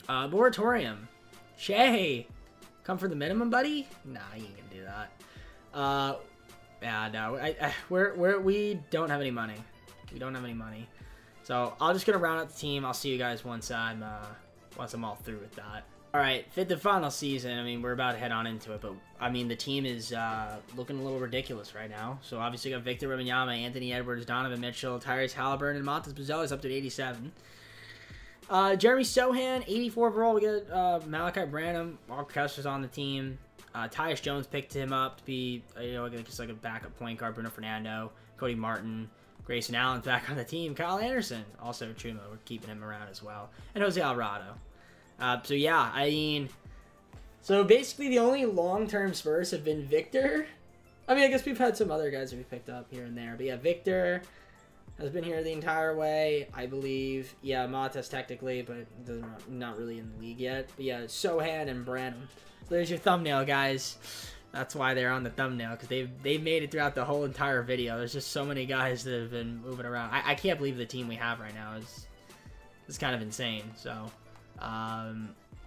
Moratorium. Shay, come for the minimum, buddy? Nah, you ain't gonna do that. Yeah, no, we don't have any money. We don't have any money. So I'm just gonna round out the team. I'll see you guys once I'm all through with that. All right, the final season. I mean, we're about to head on into it, but I mean, the team is looking a little ridiculous right now. So obviously, we got Victor Wembanyama, Anthony Edwards, Donovan Mitchell, Tyrese Halliburton, and Montes Buzelis up to 87. Jeremy Sohan, 84 overall. We got Malachi Branham, Mark Kessler's on the team. Tyus Jones picked him up to be, just like a backup point guard. Bruno Fernando, Cody Martin, Grayson Allen's back on the team. Kyle Anderson, also Chuma. We're keeping him around as well. And Jose Alvarado. So yeah, I mean, so basically the only long-term Spurs have been Victor. I mean, I guess we've had some other guys that we picked up here and there. But yeah, Victor, has been here the entire way, I believe. Yeah, Matas technically, but not really in the league yet. But yeah, Sohan and Branham. So there's your thumbnail, guys. That's why they're on the thumbnail, because they've made it throughout the whole entire video. There's just so many guys that have been moving around. I can't believe the team we have right now is kind of insane. So,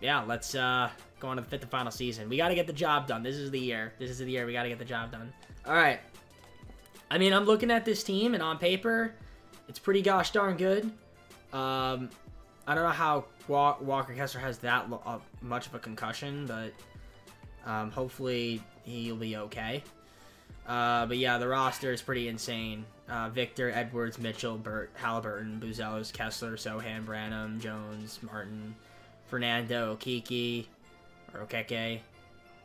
yeah, let's go on to the fifth and final season. We got to get the job done. This is the year. This is the year we got to get the job done. All right. I mean, I'm looking at this team, and on paper, it's pretty gosh darn good. I don't know how Walker Kessler has that much of a concussion, but hopefully he'll be okay. But yeah, the roster is pretty insane. Victor, Edwards, Mitchell, Burt, Halliburton, Buzelos, Kessler, Sohan, Branham, Jones, Martin, Fernando, Okeke,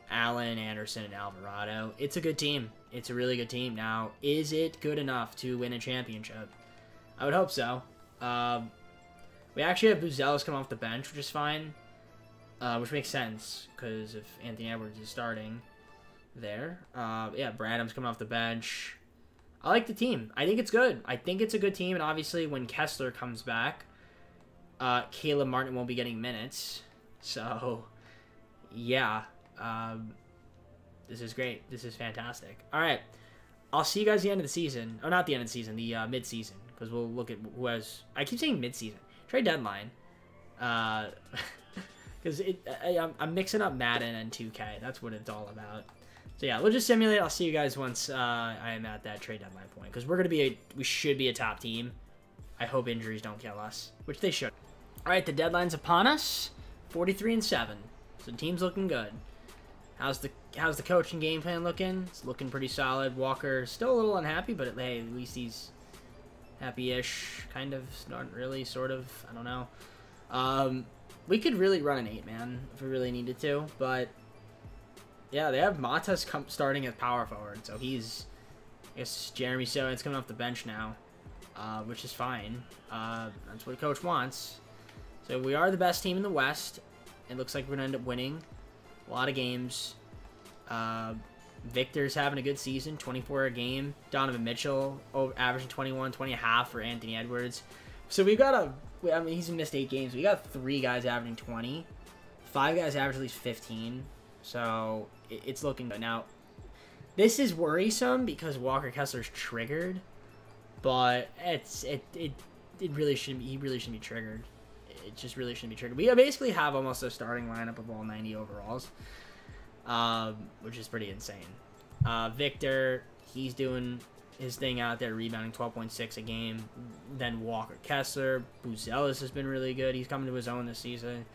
Allen, Anderson, and Alvarado. It's a good team. It's a really good team. Now, is it good enough to win a championship? I would hope so. We actually have Buzelos come off the bench, which is fine. Which makes sense, because if Anthony Edwards is starting there. Yeah, Branham's coming off the bench. I like the team. I think it's good. I think it's a good team, and obviously when Kessler comes back, Caleb Martin won't be getting minutes. So, yeah. This is great. This is fantastic. All right. I'll see you guys at the end of the season. Oh, not the end of the season. The mid-season. Because we'll look at who has... I keep saying mid-season. Trade deadline. Because I'm mixing up Madden and 2K. That's what it's all about. So, yeah. We'll just simulate. I'll see you guys once I am at that trade deadline point. Because we're going to be we should be a top team. I hope injuries don't kill us. Which they should. All right. The deadline's upon us. 43-7. So, the team's looking good. How's the coaching game plan looking? It's looking pretty solid. Walker still a little unhappy, but hey, at least he's happy-ish, kind of, not really, sort of. I don't know. We could really run an 8-man if we really needed to, but yeah, they have Matas starting as power forward, so he's, I guess Jeremy Sohan's coming off the bench now, which is fine. That's what a coach wants. So we are the best team in the West. It looks like we're gonna end up winning a lot of games. Victor's having a good season, 24 a game. Donovan Mitchell averaging 21, 20.5 for Anthony Edwards. So we've got I mean, he's missed 8 games. We got 3 guys averaging 20. 5 guys average at least 15. So it's looking good. Now, this is worrisome because Walker Kessler's triggered, but it really shouldn't. He really shouldn't be triggered. It just really shouldn't be triggered. We basically have almost a starting lineup of all 90 overalls, which is pretty insane. Victor, he's doing his thing out there, rebounding 12.6 a game. Then Walker Kessler. Buzelos has been really good. He's coming to his own this season.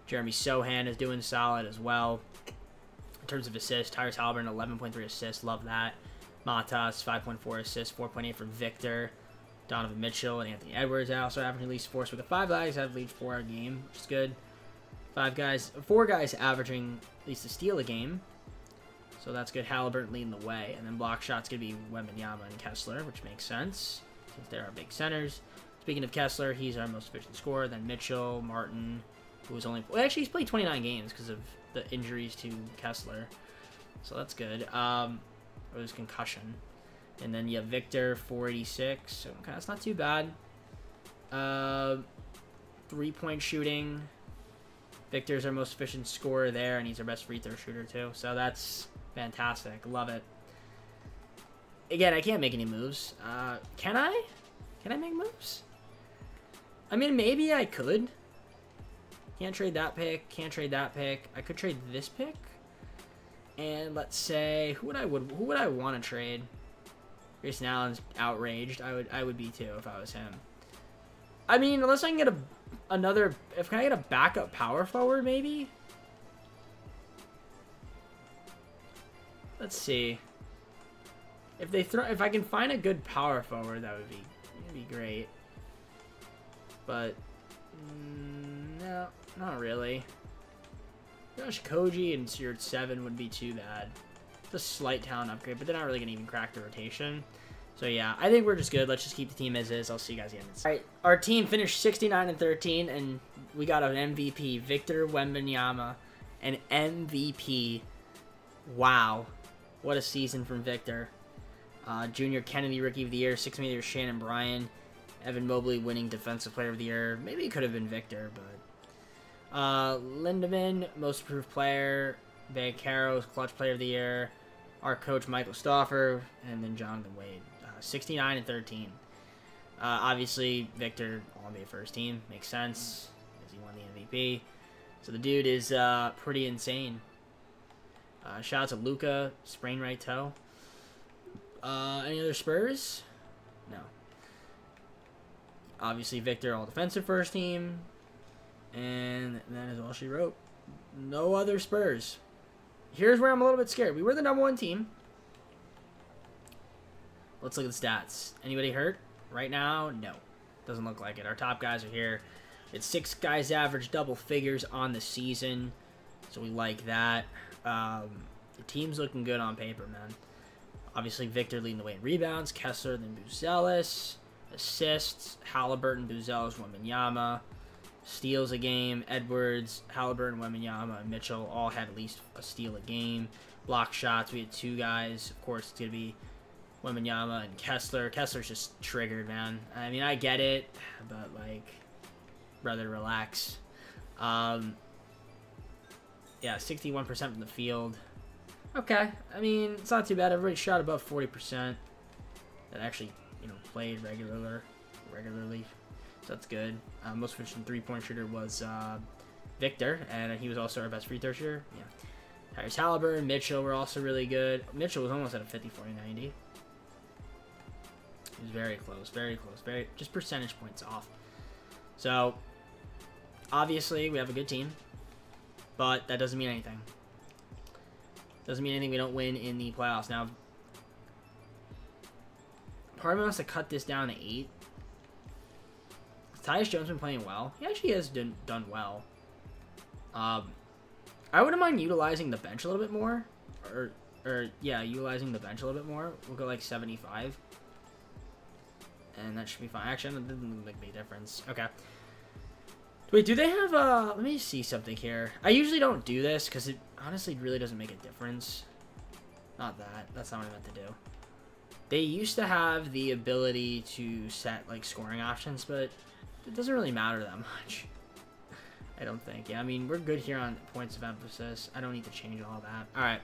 Jeremy Sohan is doing solid as well. In terms of assists, Tyrese Halliburton, 11.3 assists. Love that. Matas, 5.4 assists, 4.8 for Victor. Donovan Mitchell and Anthony Edwards also averaging at least 4. So we got 5 guys have at least 4 a game, which is good. 4 guys averaging at least a steal a game. So that's good. Halliburton leading the way. And then block shots going to be Wembanyama and Kessler, which makes sense since they're our big centers. Speaking of Kessler, he's our most efficient scorer. Then Mitchell, Martin, who was only... Well, actually, he's played 29 games because of the injuries to Kessler. So that's good. It was concussion. And then you have Victor, 486. So okay, that's not too bad. 3-point shooting. Victor's our most efficient scorer there, and he's our best free throw shooter too. So that's fantastic. Love it. Again, I can't make any moves. Can I? Can I make moves? I mean, maybe I could. Can't trade that pick. Can't trade that pick. I could trade this pick. And let's say, who would I want to trade? Grayson Allen's outraged. I would be too if I was him. I mean, unless I can get another... Can I get a backup power forward, maybe? Let's see. If I can find a good power forward, that'd be great. But no, not really. Josh Koji and your 7 would be too bad. It's a slight talent upgrade, but they're not really gonna even crack the rotation. So yeah, I think we're just good. Let's just keep the team as is. I'll see you guys again. All right, our team finished 69-13, and we got an MVP, Victor Wembanyama, an MVP. Wow, what a season from Victor. Junior Kennedy, Rookie of the Year. 6th Man of the Year, Shannon Bryan. Evan Mobley winning Defensive Player of the Year. Maybe it could have been Victor, but... Lindemann, Most Improved Player. Banchero, Clutch Player of the Year. Our coach, Michael Stauffer. And then Jonathan Wade. 69 and 13. Obviously, Victor, All-NBA first team. Makes sense, because he won the MVP. So the dude is pretty insane. Shout out to Luka, sprained right toe. Any other Spurs? No. Obviously, Victor, all defensive first team. And that is all she wrote. No other Spurs. Here's where I'm a little bit scared. We were the #1 team. Let's look at the stats. Anybody hurt? Right now, no. Doesn't look like it. Our top guys are here. It's 6 guys average double figures on the season. So we like that. The team's looking good on paper, man. Obviously, Victor leading the way in rebounds. Kessler, then Buzelis. Assists. Halliburton, Buzelis, Wembanyama. Steals a game. Edwards, Halliburton, Wembanyama, and Mitchell all had at least a steal a game. Block shots. We had 2 guys. Of course, it's going to be Wembanyama and Kessler. Kessler's just triggered, man. I mean, I get it, but, like, brother, relax. Yeah, 61% from the field. Okay. I mean, it's not too bad. Everybody shot above 40%. That actually, played regularly. So that's good. Most efficient three-point shooter was Victor, and he was also our best free throw shooter. Yeah. Tyrese Halliburton, Mitchell were also really good. Mitchell was almost at a 50-40-90. He was very close, just percentage points off. So, obviously, we have a good team, but that doesn't mean anything. Doesn't mean anything. We don't win in the playoffs. Now, part of me wants to cut this down to 8. Tyus Jones been playing well. He actually has done well. I wouldn't mind utilizing the bench a little bit more. Utilizing the bench a little bit more. We'll go like 75. And that should be fine. Actually, that doesn't make a big difference. Okay. Wait, do they have, let me see something here. I usually don't do this because it honestly really doesn't make a difference. Not that. That's not what I meant to do. They used to have the ability to set, like, scoring options, but it doesn't really matter that much. I don't think. Yeah, I mean, we're good here on points of emphasis. I don't need to change all that. All right.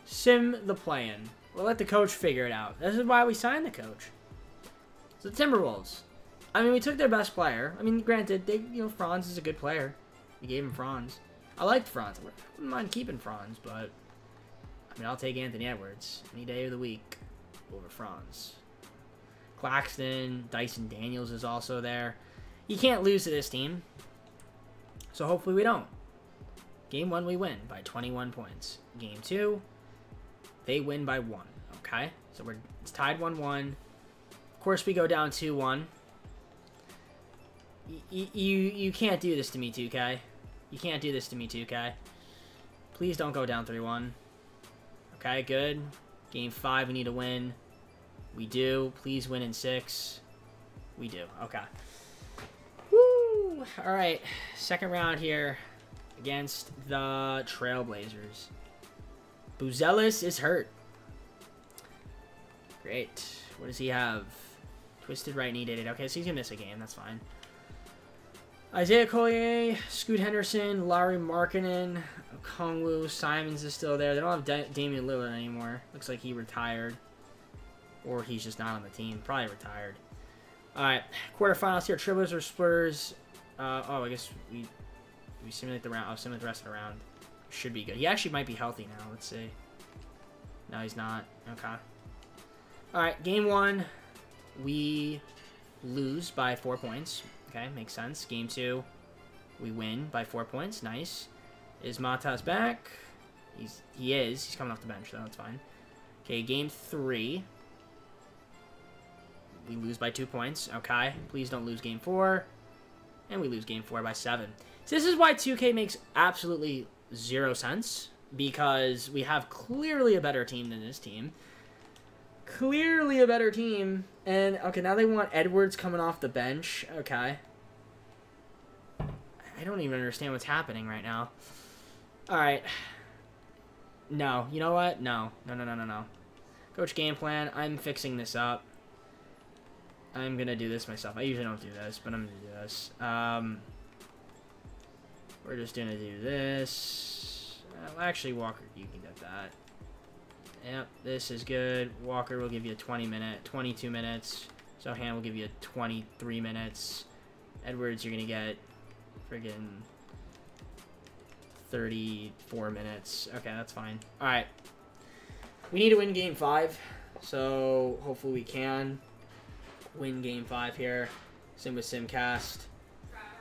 Sim the play-in. We'll let the coach figure it out. This is why we signed the coach. So the Timberwolves. I mean, we took their best player. I mean, granted, Franz is a good player. We gave him Franz. I liked Franz. I wouldn't mind keeping Franz, but I mean, I'll take Anthony Edwards any day of the week over Franz. Claxton, Dyson Daniels is also there. You can't lose to this team. So hopefully we don't. Game 1, we win by 21 points. Game 2, they win by 1. Okay? So it's tied 1-1. Of course, we go down 2-1. You can't do this to me, 2K. You can't do this to me, 2K. Please don't go down 3-1. Okay, good. Game 5, we need to win. We do. Please win in 6. We do. Okay. Woo! Alright. Second round here against the Trailblazers. Buzelis is hurt. Great. What does he have? Twisted right knee dated. Okay, so he's going to miss a game. That's fine. Isaiah Collier, Scoot Henderson, Larry Markkinen, Okongwu, Simons is still there. They don't have Damian Lillard anymore. Looks like he retired. Or he's just not on the team. Probably retired. Alright, quarterfinals here. Trailblazers or Spurs. I guess we simulate the round. I'll simulate the rest of the round. Should be good. He actually might be healthy now. Let's see. No, he's not. Okay. Alright, game 1. We lose by 4 points. Okay, makes sense. Game 2, we win by 4 points. Nice. Is Matas back? He is. He's coming off the bench, though. That's fine. Okay, game 3. We lose by 2 points. Okay. Please don't lose game 4. And we lose game 4 by 7. So this is why 2K makes absolutely 0 sense. Because we have clearly a better team than this team. Clearly a better team. And, okay, now they want Edwards coming off the bench. Okay. I don't even understand what's happening right now. Alright. No. You know what? No. No. Coach game plan. I'm fixing this up. I'm going to do this myself. I usually don't do this, but I'm going to do this. We're just going to do this. Actually, Walker, you can get that. Yep, this is good. Walker will give you a 22 minutes. Sohan will give you 23 minutes. Edwards, you're going to get friggin' 34 minutes. Okay, that's fine. All right. We need to win game 5, so hopefully we can win game 5 here. Sim with Simcast.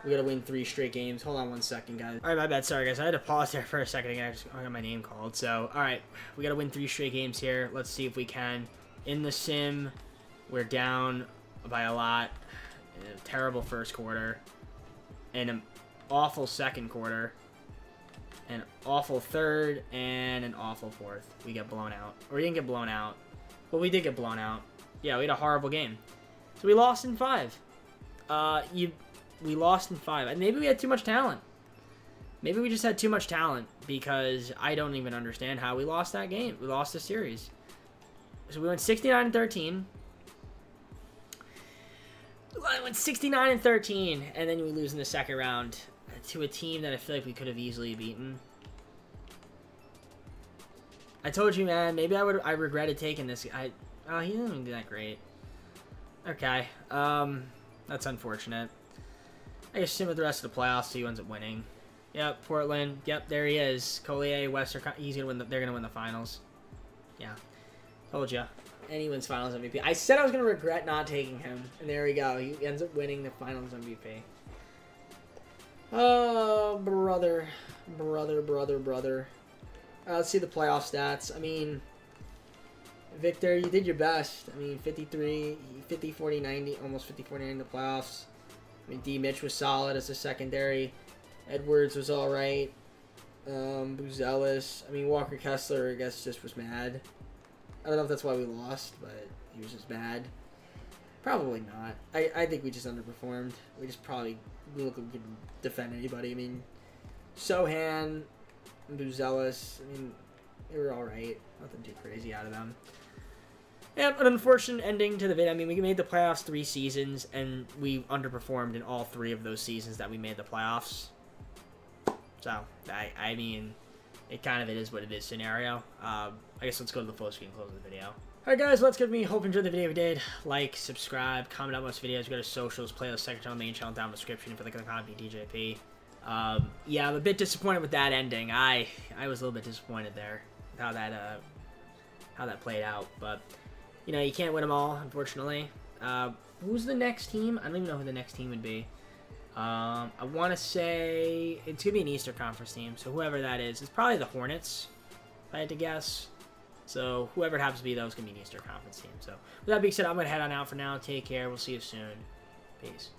We got to win 3 straight games. Hold on one second, guys. All right, my bad. Sorry, guys. I had to pause there for a second. Again, I got my name called. So, all right. We got to win 3 straight games here. Let's see if we can. In the sim, we're down by a lot. A terrible first quarter. And an awful second quarter. An awful third. And an awful fourth. We get blown out. Or we didn't get blown out. Well, we did get blown out. Yeah, we had a horrible game. So we lost in 5. We lost in 5. And maybe we had too much talent. Maybe we just had too much talent because I don't even understand how we lost that game. We lost the series. So we went 69-13. I went 69-13, and then we lose in the second round to a team that I feel like we could have easily beaten. I told you, man. Maybe I regretted taking this. Oh, he didn't even do that great. Okay. That's unfortunate. I guess sim with the rest of the playoffs, so he ends up winning. Yep, Portland. Yep, there he is. Collier, Western. He's gonna win. They're gonna win the finals. Yeah, told you. And he wins Finals MVP. I said I was gonna regret not taking him, and there we go. He ends up winning the Finals MVP. Oh, brother. Let's see the playoff stats. I mean, Victor, you did your best. I mean, 50, 40, 90, almost 50, 40, 90 in the playoffs. I mean, D. Mitch was solid as a secondary. Edwards was all right. Buzelis. I mean, Walker Kessler, I guess, just was mad. I don't know if that's why we lost, but he was just bad. Probably not. I think we just underperformed. We just probably look like we could defend anybody. I mean, Sohan, Buzelis, I mean, they were all right. Nothing too crazy out of them. Yeah, an unfortunate ending to the video. I mean, we made the playoffs 3 seasons, and we underperformed in all 3 of those seasons that we made the playoffs. So, I mean, it is what it is scenario. I guess let's go to the full screen and close the video. Alright guys, let's give me. Hope you enjoyed the video. If you did, like, subscribe, comment on most videos, go to socials, playlist section on the main channel down in the description for the comment DJP. Yeah, I'm a bit disappointed with that ending. I was a little bit disappointed there, how that played out, but you know, you can't win them all, unfortunately. Who's the next team? I don't even know who the next team would be. I want to say it's going to be an Eastern Conference team, so whoever that is, it's probably the Hornets, if I had to guess. So whoever it happens to be, though, is going to be an Eastern Conference team. So with that being said, I'm going to head on out for now. Take care. We'll see you soon. Peace.